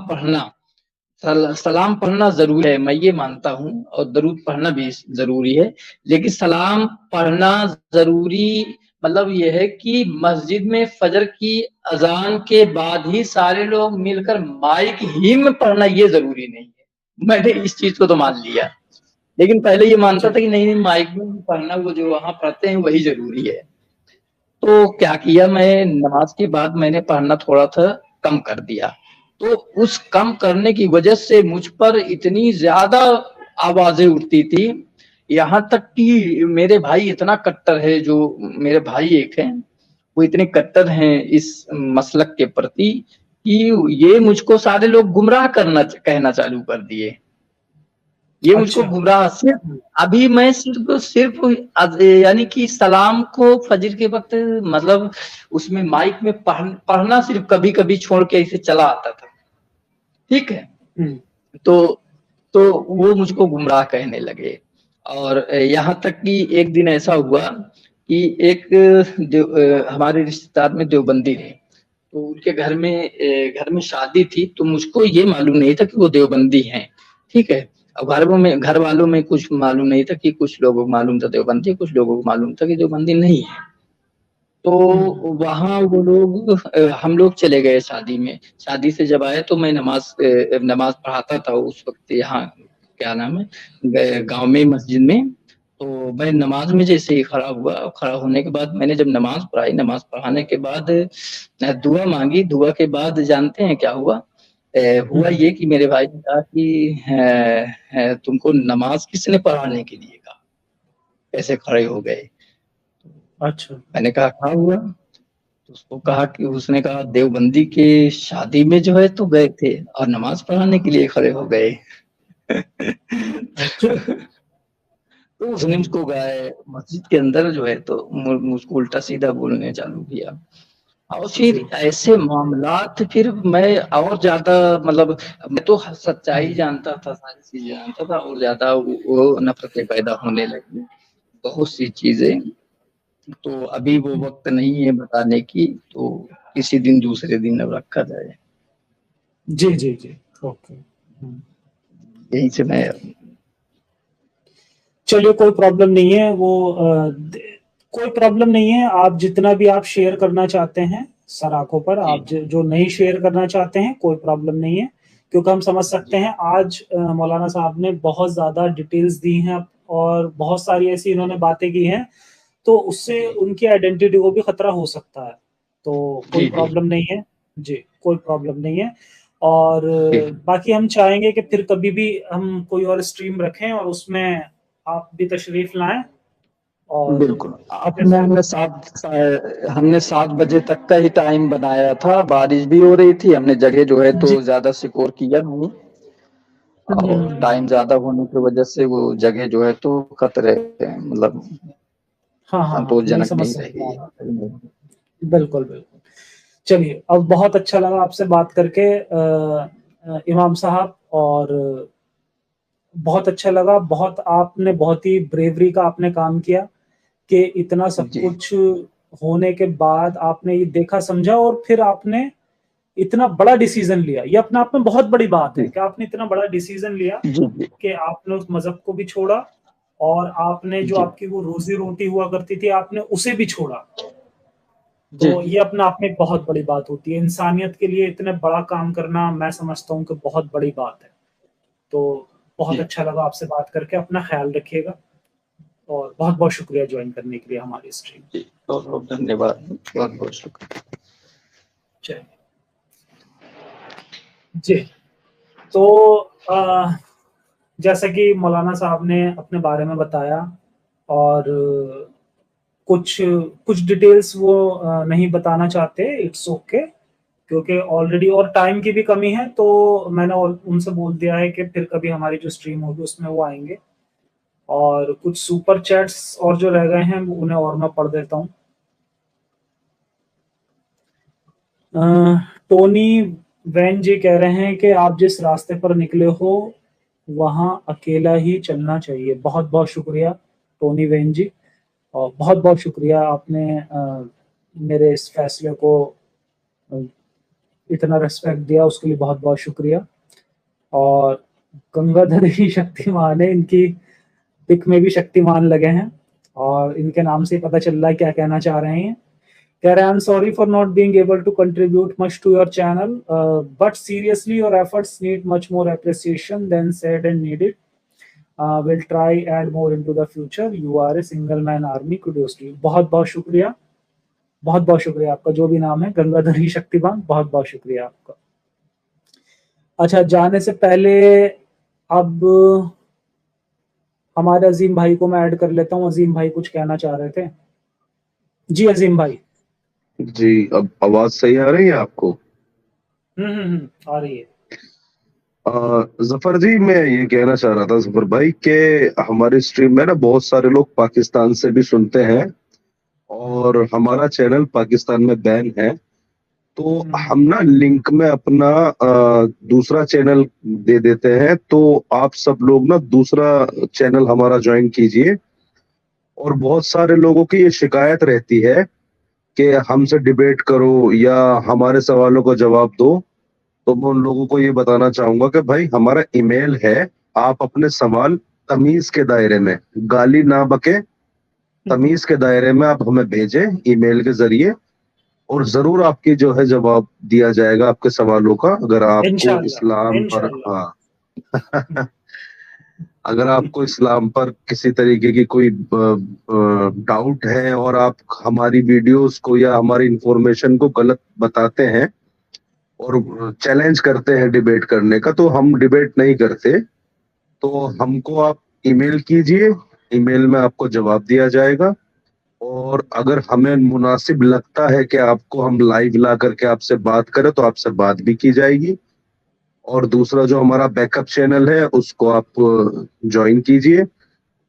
पढ़ना जरूरी है, मैं ये मानता हूँ, और दरूद पढ़ना भी जरूरी है, लेकिन सलाम पढ़ना जरूरी मतलब ये है कि मस्जिद में फजर की अजान के बाद ही सारे लोग मिलकर माइक ही में पढ़ना ये जरूरी नहीं है। मैंने इस चीज को तो मान लिया, लेकिन पहले ये मानता था कि नहीं माइक में पढ़ना, वो जो वहां पढ़ते हैं वही जरूरी है। तो क्या किया, मैं नमाज के बाद मैंने पढ़ना थोड़ा सा कम कर दिया। तो उस कम करने की वजह से मुझ पर इतनी ज्यादा आवाजें उठती थी, यहाँ तक कि मेरे भाई इतना कट्टर है, जो मेरे भाई एक हैं, वो इतने कट्टर हैं इस मसलक के प्रति कि ये मुझको सारे लोग गुमराह कहना चालू कर दिए। ये मुझको अच्छा। गुमराह, सिर्फ अभी मैं सिर्फ यानी कि सलाम को फजर के वक्त मतलब उसमें माइक में पढ़ना सिर्फ कभी कभी छोड़ के इसे चला आता था। ठीक है, तो वो मुझको गुमराह कहने लगे। और यहाँ तक कि एक दिन ऐसा हुआ कि एक हमारे रिश्तेदार में देवबंदी थे, तो उनके घर में शादी थी, तो मुझको ये मालूम नहीं था कि वो देवबंदी हैं। ठीक है, अब घर वालों में कुछ मालूम नहीं था, कि कुछ लोगों को मालूम था देवबंदी, कुछ लोगों को मालूम था कि देवबंदी नहीं है। तो वहां वो लोग हम लोग चले गए शादी में। शादी से जब आए तो मैं नमाज पढ़ाता था उस वक्त, यहाँ क्या नाम है गांव में मस्जिद में। तो मैं नमाज में जैसे ही खड़ा हुआ, खड़ा होने के बाद मैंने जब नमाज पढ़ाई, नमाज पढ़ाने के बाद दुआ मांगी, दुआ के बाद जानते हैं क्या हुआ? हुआ ये कि मेरे भाई ने कहा कि तुमको नमाज किसने पढ़ाने के लिए कहा, कैसे खड़े हो गए? अच्छा। मैंने कहा क्या हुआ? तो उसको कहा कि उसने कहा देवबंदी के शादी में जो है तो गए थे और नमाज पढ़ाने के लिए खड़े हो गए। अच्छा। तो उसने मुझको गए मस्जिद के अंदर जो है तो मुझको उल्टा सीधा बोलने चालू किया। और फिर ऐसे मामलात, फिर मैं और ज्यादा मतलब, मैं तो सच्चाई जानता था, सारी चीजें जानता था, और ज्यादा वो नफरतें पैदा होने लगी, बहुत सी चीजें। तो अभी वो वक्त नहीं है बताने की, तो किसी दिन दूसरे दिन अब रखा जाए। जी जी जी। ओके। यहीं से मैं चलिए, कोई प्रॉब्लम नहीं है, वो कोई प्रॉब्लम नहीं है। आप जितना भी आप शेयर करना चाहते हैं सर आंखों पर, जी आप जो नहीं शेयर करना चाहते हैं कोई प्रॉब्लम नहीं है, क्योंकि हम समझ सकते जी हैं आज मौलाना साहब ने बहुत ज्यादा डिटेल्स दी हैं और बहुत सारी ऐसी इन्होंने बातें की हैं, तो उससे जी उनकी आइडेंटिटी को भी खतरा हो सकता है। तो कोई जी जी प्रॉब्लम नहीं है। जी, कोई प्रॉब्लम नहीं है। और जी बाकी हम चाहेंगे कि फिर कभी भी हम कोई और स्ट्रीम रखें और उसमें आप भी तशरीफ लाएं। और बिल्कुल। आपने जैसे हमने 7 बजे तक का ही टाइम बनाया था, बारिश भी हो रही थी, हमने जगह जो है जी। तो ज्यादा सिक्योर किया नहीं, और टाइम ज्यादा होने की वजह से वो जगह जो है तो खतरे मतलब हाँ हाँ हाँ, नहीं संतोषजनक समझ नहीं सकता रही। हूँ। बिल्कुल बिल्कुल। चलिए, अब बहुत अच्छा लगा आपसे बात करके इमाम साहब, और बहुत अच्छा लगा। बहुत आपने बहुत ही ब्रेवरी का आपने काम किया कि इतना सब जी कुछ होने के बाद आपने ये देखा समझा और फिर आपने इतना बड़ा डिसीजन लिया। ये अपने आप में बहुत बड़ी बात है जी कि आपने इतना बड़ा डिसीजन लिया जी जी कि आपने उस मजहब को भी छोड़ा और आपने जो जी आपकी वो रोज़ी-रोटी हुआ करती थी, आपने उसे भी छोड़ा। तो जी ये अपने आप में एक बहुत बड़ी बात होती है। इंसानियत के लिए इतने बड़ा काम करना मैं समझता हूँ कि बहुत बड़ी बात है। तो बहुत जी। अच्छा लगा आपसे बात करके, अपना ख़्याल रखिएगा और बहुत-बहुत शुक्रिया जॉइन करने के लिए हमारी स्ट्रीम। जी, बहुत बहुत धन्यवाद, बहुत बहुत शुक्रिया। चलिए। जी, तो जैसा कि मौलाना साहब ने अपने बारे में बताया और कुछ कुछ डिटेल्स वो नहीं बताना चाहते, इट्स ओके क्योंकि ऑलरेडी और टाइम की भी कमी है, तो मैंने उनसे बोल दिया है कि फिर कभी हमारी जो स्ट्रीम होगी उसमें वो आएँगे। और कुछ सुपर चैट्स और जो रह गए हैं उन्हें और मैं पढ़ देता हूँ। अ, टोनी वैन जी कह रहे हैं कि आप जिस रास्ते पर निकले हो वहाँ अकेला ही चलना चाहिए। बहुत-बहुत शुक्रिया टोनी वैन जी और बहुत-बहुत शुक्रिया आपने मेरे इस फैसले को अ, इतना रिस्पेक्ट दिया उसके लिए बहुत-बहुत शुक्रिया। और गंगाधर ही शक्तिमान है, इनकी पिक में भी शक्तिमान लगे हैं और इनके नाम से ही पता चल रहा है क्या कहना चाह रहे हैं। कह रहे हैं, "I am sorry for not being able to contribute much to your channel, but seriously your efforts need much more appreciation than said and needed. Will try add more into the future. You are a single man army, kudos to you." बहुत-बहुत शुक्रिया। बहुत-बहुत शुक्रिया आपका जो भी नाम है, गंगाधर ही शक्तिमान, बहुत-बहुत शुक्रिया आपका। अच्छा, जाने से पहले अब हमारे अज़ीम भाई को मैं ऐड कर लेता हूँ। अज़ीम भाई कुछ कहना चाह रहे थे। जी, अज़ीम भाई। जी, अब आवाज सही आ रही है आपको? आ रही है। जफर जी, मैं ये कहना चाह रहा था जफर भाई कि हमारी स्ट्रीम में ना बहुत सारे लोग पाकिस्तान से भी सुनते हैं और हमारा चैनल पाकिस्तान में बैन है। तो हुँ, हम ना लिंक में अपना दूसरा चैनल दे देते हैं, तो आप सब लोग ना दूसरा चैनल हमारा ज्वाइन कीजिए। और बहुत सारे लोगों की ये शिकायत रहती है कि हमसे डिबेट करो या हमारे सवालों का जवाब दो। तो मैं उन लोगों को ये बताना चाहूंगा कि भाई हमारा ईमेल है, आप अपने सवाल तमीज के दायरे में, गाली ना बके, तमीज के दायरे में आप हमें भेजें ईमेल के जरिए, और जरूर आपकी जो है जवाब दिया जाएगा आपके सवालों का। अगर आपको इंशाअल्लाह, इस्लाम पर, इंशाअल्लाह। हाँ, अगर आपको इस्लाम पर किसी तरीके की कोई डाउट है और आप हमारी वीडियोस को या हमारी इंफॉर्मेशन को गलत बताते हैं और चैलेंज करते हैं डिबेट करने का, तो हम डिबेट नहीं करते। तो हमको आप ईमेल कीजिए, ईमेल में आपको जवाब दिया जाएगा। और अगर हमें मुनासिब लगता है कि आपको हम लाइव ला करके आपसे बात करें, तो आपसे बात भी की जाएगी। और दूसरा जो हमारा बैकअप चैनल है उसको आप ज्वाइन कीजिए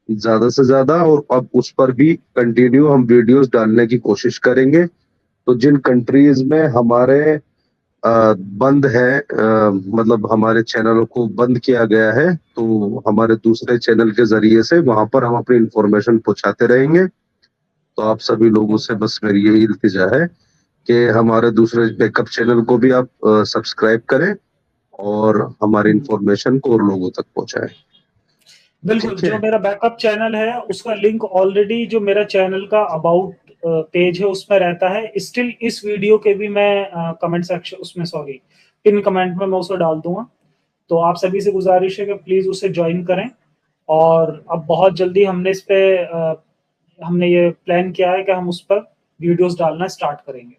ज्यादा से ज्यादा, और अब उस पर भी कंटिन्यू हम वीडियोस डालने की कोशिश करेंगे। तो जिन कंट्रीज में हमारे बंद है, मतलब हमारे चैनलों को बंद किया गया है, तो हमारे दूसरे चैनल के जरिए से वहां पर हम अपनी इंफॉर्मेशन पहुंचाते रहेंगे। तो आप सभी लोगों से बस मेरी यही इल्तिजा है कि हमारे दूसरे बैकअप चैनल को भी आप सब्सक्राइब करें और हमारी हुँ, इंफॉर्मेशन को और लोगों तक पहुंचाएं। बिल्कुल, ठीक जो है। मेरा बैकअप चैनल है उसका लिंक ऑलरेडी जो मेरा चैनल का अबाउट पेज है उसमें रहता है। स्टिल इस वीडियो के भी मैं कमेंट सेक्शन उसमें सॉरी पिन कमेंट में मैं उसे डाल दूँगा। तो आप सभी से गुज़ारिश है कि प्लीज़ उसे जॉइन करें और अब बहुत जल्दी हमने ये प्लान किया है कि हम उस पर वीडियोज़ डालना स्टार्ट करेंगे।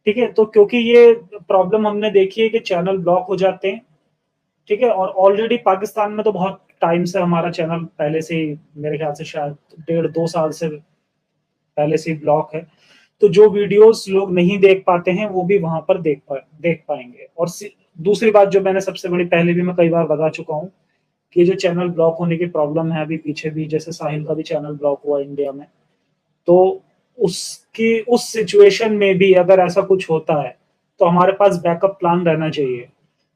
ठीक है? तो क्योंकि ये प्रॉब्लम हमने देखी है कि चैनल ब्लॉक हो जाते हैं, ठीक है? और ऑलरेडी पाकिस्तान में तो बहुत टाइम से हमारा चैनल पहले से ही मेरे ख्याल से शायद डेढ़ 2 साल से पहले से ही ब्लॉक है। तो जो वीडियोज़ लोग नहीं देख पाते हैं, वो भी वहाँ पर देख पाएँगे। और दूसरी बात जो मैंने सबसे बड़ी पहले भी मैं कई बार बता चुका हूँ, कि जो चैनल ब्लॉक होने की प्रॉब्लम है अभी पीछे भी जैसे साहिल का भी चैनल ब्लॉक हुआ इंडिया में। तो उसकी उस सिचुएशन में भी अगर ऐसा कुछ होता है, तो हमारे पास बैकअप प्लान रहना चाहिए।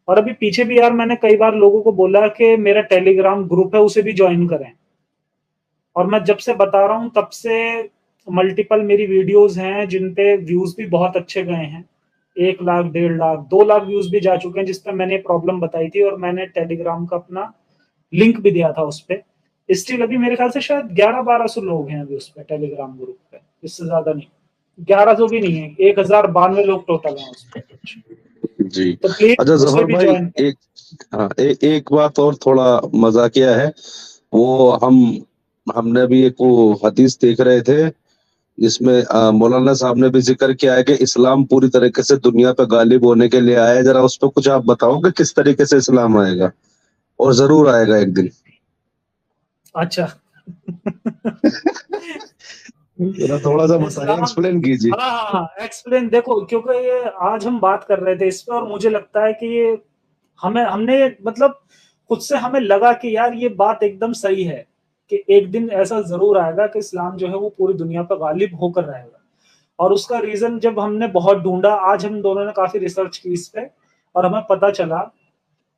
और अभी पीछे भी यार मैंने कई बार लोगों को बोला कि मेरा टेलीग्राम ग्रुप है उसे भी जॉइन करें। और मैं जब से बता रहा हूँ तब से मल्टीपल मेरी वीडियोज़ हैं जिन पे व्यूज़ भी बहुत अच्छे गए हैं। 1 लाख, 1.5 लाख, 2 लाख व्यूज़ भी जा चुके हैं जिस पे मैंने प्रॉब्लम बताई थी और मैंने टेलीग्राम का अपना लिंक भी दिया था उस पे। स्टिल अभी मेरे ख्याल से शायद 1100-1200 लोग हैं अभी उस पे टेलीग्राम ग्रुप पे, इससे ज्यादा नहीं, 1100 भी नहीं है, 1092 लोग टोटल हैं उस पे कुछ। जी। तो प्लीज अच्छा उसे जफर भी भाई, ज्वाइन करें। एक हाँ एक बात और थोड़ा मजाकिया है। वो हमने अभी एक वो हदीस देख रहे थे जिसमें मौलाना साहब ने भी जिक्र किया है कि इस्लाम पूरी तरीके से दुनिया पे गालिब होने के लिए आया है। जरा उस पर कुछ आप बताओगे किस तरीके से इस्लाम आएगा, और जरूर आएगा एक दिन। अच्छा। जरा थोड़ा सा बताइए, इस्लाम, एक्सप्लेन कीजिए। हाँ हाँ हाँ, एक्सप्लेन, देखो क्योंकि ये आज हम बात कर रहे थे इस पे और मुझे लगता है कि ये हमने मतलब खुद से हमें लगा कि यार ये बात एकदम सही है कि एक दिन ऐसा जरूर आएगा कि इस्लाम जो है वो पूरी दुनिया पर गालिब होकर रहेगा। और उसका रीजन जब हमने बहुत ढूंढा, आज हम दोनों ने काफी रिसर्च की इस पे, और हमें पता चला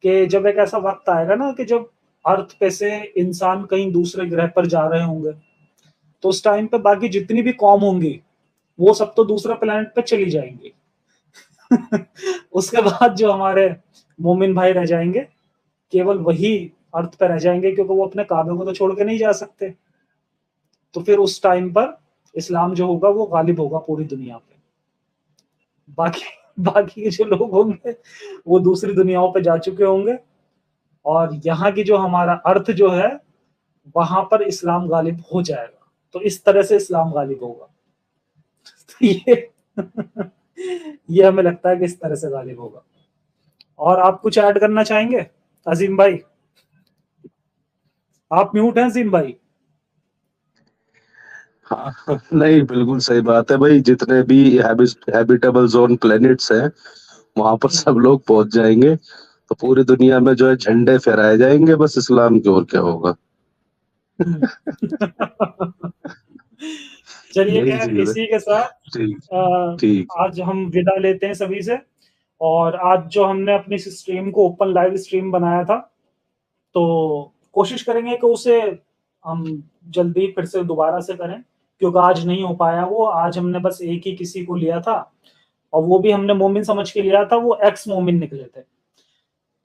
कि जब एक ऐसा वक्त आएगा ना कि जब अर्थ पे से इंसान कहीं दूसरे ग्रह पर जा रहे होंगे, तो उस टाइम पे बाकी जितनी भी कौम होंगी वो सब तो दूसरे प्लेनेट पे चली जाएंगी। उसके बाद जो हमारे मोमिन भाई रह जाएंगे, केवल वही अर्थ पे रह जाएंगे, क्योंकि वो अपने काबे को तो छोड़ के नहीं जा सकते। तो फिर उस टाइम पर इस्लाम जो होगा वो गालिब होगा पूरी दुनिया पे। बाकी बाकी के जो लोग होंगे वो दूसरी दुनियाओं पे जा चुके होंगे, और यहाँ की जो हमारा अर्थ जो है वहां पर इस्लाम गालिब हो जाएगा। तो इस तरह से इस्लाम गालिब होगा। तो ये हमें लगता है कि इस तरह से गालिब होगा। और आप कुछ ऐड करना चाहेंगे अजीम भाई? आप म्यूट हैं अजीम भाई। हाँ नहीं, बिल्कुल सही बात है भाई। जितने भी हैबिटेबल जोन प्लेनेट्स हैं वहां पर सब लोग पहुंच जाएंगे, तो पूरी दुनिया में जो है झंडे फहराए जाएंगे बस इस्लाम की। और क्या होगा। चलिए, यही खैर चीज है। इसी के साथ ठीक। ठीक। आज हम विदा लेते हैं सभी से। और आज जो हमने अपनी स्ट्रीम को ओपन लाइव स्ट्रीम बनाया था, तो कोशिश करेंगे कि उसे हम जल्दी फिर से दोबारा से करें, क्योंकि आज नहीं हो पाया वो। आज हमने बस एक ही किसी को लिया था, और वो भी हमने मोमिन समझ के लिया था, वो एक्स मोमिन निकले थे।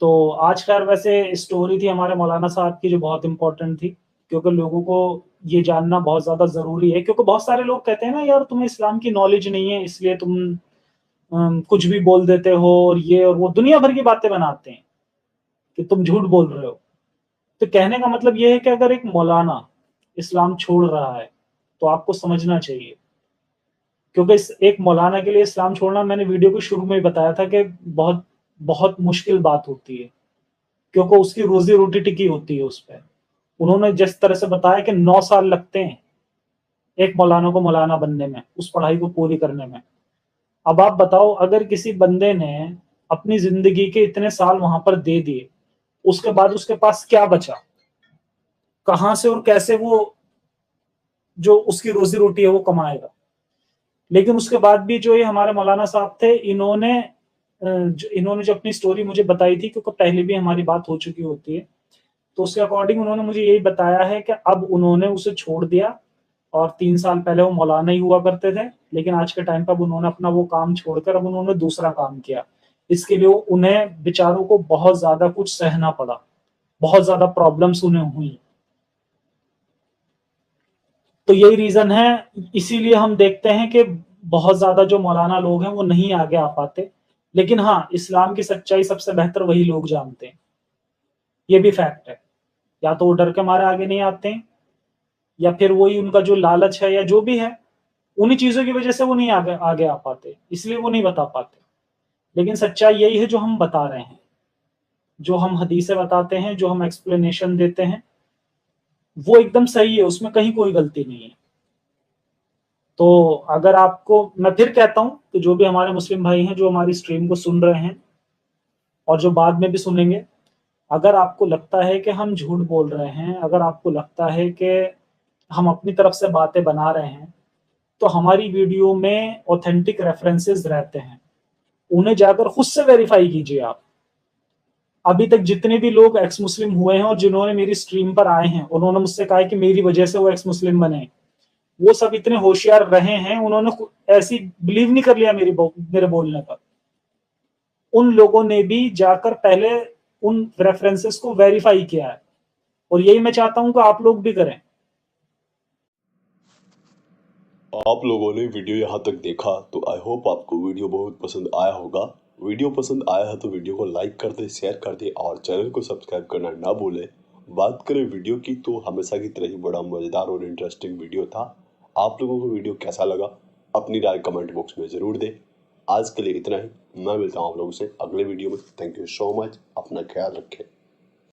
तो आज खैर वैसे स्टोरी थी हमारे मौलाना साहब की जो बहुत इंपॉर्टेंट थी, क्योंकि लोगों को ये जानना बहुत ज्यादा जरूरी है। क्योंकि बहुत सारे लोग कहते हैं ना, यार तुम्हें इस्लाम की नॉलेज नहीं है इसलिए तुम कुछ भी बोल देते हो, और ये और वो दुनिया भर की बातें बनाते हैं कि तुम झूठ बोल रहे हो। तो कहने का मतलब ये है कि अगर एक मौलाना इस्लाम छोड़ रहा है तो आपको समझना चाहिए, क्योंकि इस एक मौलाना के लिए इस्लाम छोड़ना, मैंने वीडियो के शुरू में ही बताया था कि बहुत बहुत मुश्किल बात होती है, क्योंकि उसकी रोजी रोटी टिकी होती है उस पर। उन्होंने जिस तरह से बताया कि 9 साल लगते हैं एक मौलाना को मौलाना बनने में, उस पढ़ाई को पूरी करने में। अब आप बताओ, अगर किसी बंदे ने अपनी जिंदगी के इतने साल वहां पर दे दिए, उसके बाद उसके पास क्या बचा? कहां से और कैसे वो जो उसकी रोजी रोटी है वो कमाएगा? लेकिन उसके बाद भी जो ये हमारे मौलाना साहब थे, इन्होंने जो अपनी स्टोरी मुझे बताई थी, क्योंकि पहले भी हमारी बात हो चुकी होती है, तो उसके अकॉर्डिंग उन्होंने मुझे यही बताया है कि अब उन्होंने उसे छोड़ दिया, और 3 साल पहले वो मौलाना ही हुआ करते थे, लेकिन आज के टाइम पर अब उन्होंने अपना वो काम छोड़कर अब उन्होंने दूसरा काम किया। इसके लिए उन्हें बेचारों को बहुत ज्यादा कुछ सहना पड़ा, बहुत ज्यादा प्रॉब्लम्स उन्हें हुई। तो यही रीजन है, इसीलिए हम देखते हैं कि बहुत ज्यादा जो मौलाना लोग हैं वो नहीं आगे आ पाते। लेकिन हाँ, इस्लाम की सच्चाई सबसे बेहतर वही लोग जानते हैं, ये भी फैक्ट है। या तो वो डर के मारे आगे नहीं आते हैं, या फिर वही उनका जो लालच है या जो भी है, उन्हीं चीजों की वजह से वो नहीं आगे आगे आ पाते, इसलिए वो नहीं बता पाते। लेकिन सच्चाई यही है जो हम बता रहे हैं, जो हम हदीसें बताते हैं, जो हम एक्सप्लेनेशन देते हैं, वो एकदम सही है, उसमें कहीं कोई गलती नहीं है। तो अगर आपको, मैं फिर कहता हूं कि जो भी हमारे मुस्लिम भाई हैं जो हमारी स्ट्रीम को सुन रहे हैं और जो बाद में भी सुनेंगे, अगर आपको लगता है कि हम झूठ बोल रहे हैं, अगर आपको लगता है कि हम अपनी तरफ से बातें बना रहे हैं, तो हमारी वीडियो में ऑथेंटिक रेफरेंसेस रहते हैं, उन्हें जाकर खुद से वेरीफाई कीजिए आप। अभी तक जितने भी लोग एक्स मुस्लिम हुए हैं और जिन्होंने मेरी स्ट्रीम पर आए हैं, उन्होंने मुझसे कहा है कि मेरी वजह से वो एक्स मुस्लिम बने, वो सब इतने होशियार रहे हैं, उन्होंने ऐसी बिलीव नहीं कर लिया मेरे बोलने पर। उन लोगों ने भी जाकर पहले उन रेफरेंसेस को वेरीफाई किया है, और यही मैं चाहता हूँ कि आप लोग भी करें। आप लोगों ने वीडियो यहाँ तक देखा तो आई होप आपको वीडियो बहुत पसंद आया होगा। वीडियो पसंद आया है तो वीडियो को लाइक कर दे, शेयर कर दे और चैनल को सब्सक्राइब करना ना भूले। बात करें वीडियो की तो हमेशा की तरह ही बड़ा मज़ेदार और इंटरेस्टिंग वीडियो था। आप लोगों को वीडियो कैसा लगा अपनी राय कमेंट बॉक्स में ज़रूर दें। आज के लिए इतना ही, मैं मिलता हूँ आप लोगों से अगले वीडियो में। थैंक यू सो मच, अपना ख्याल रखें।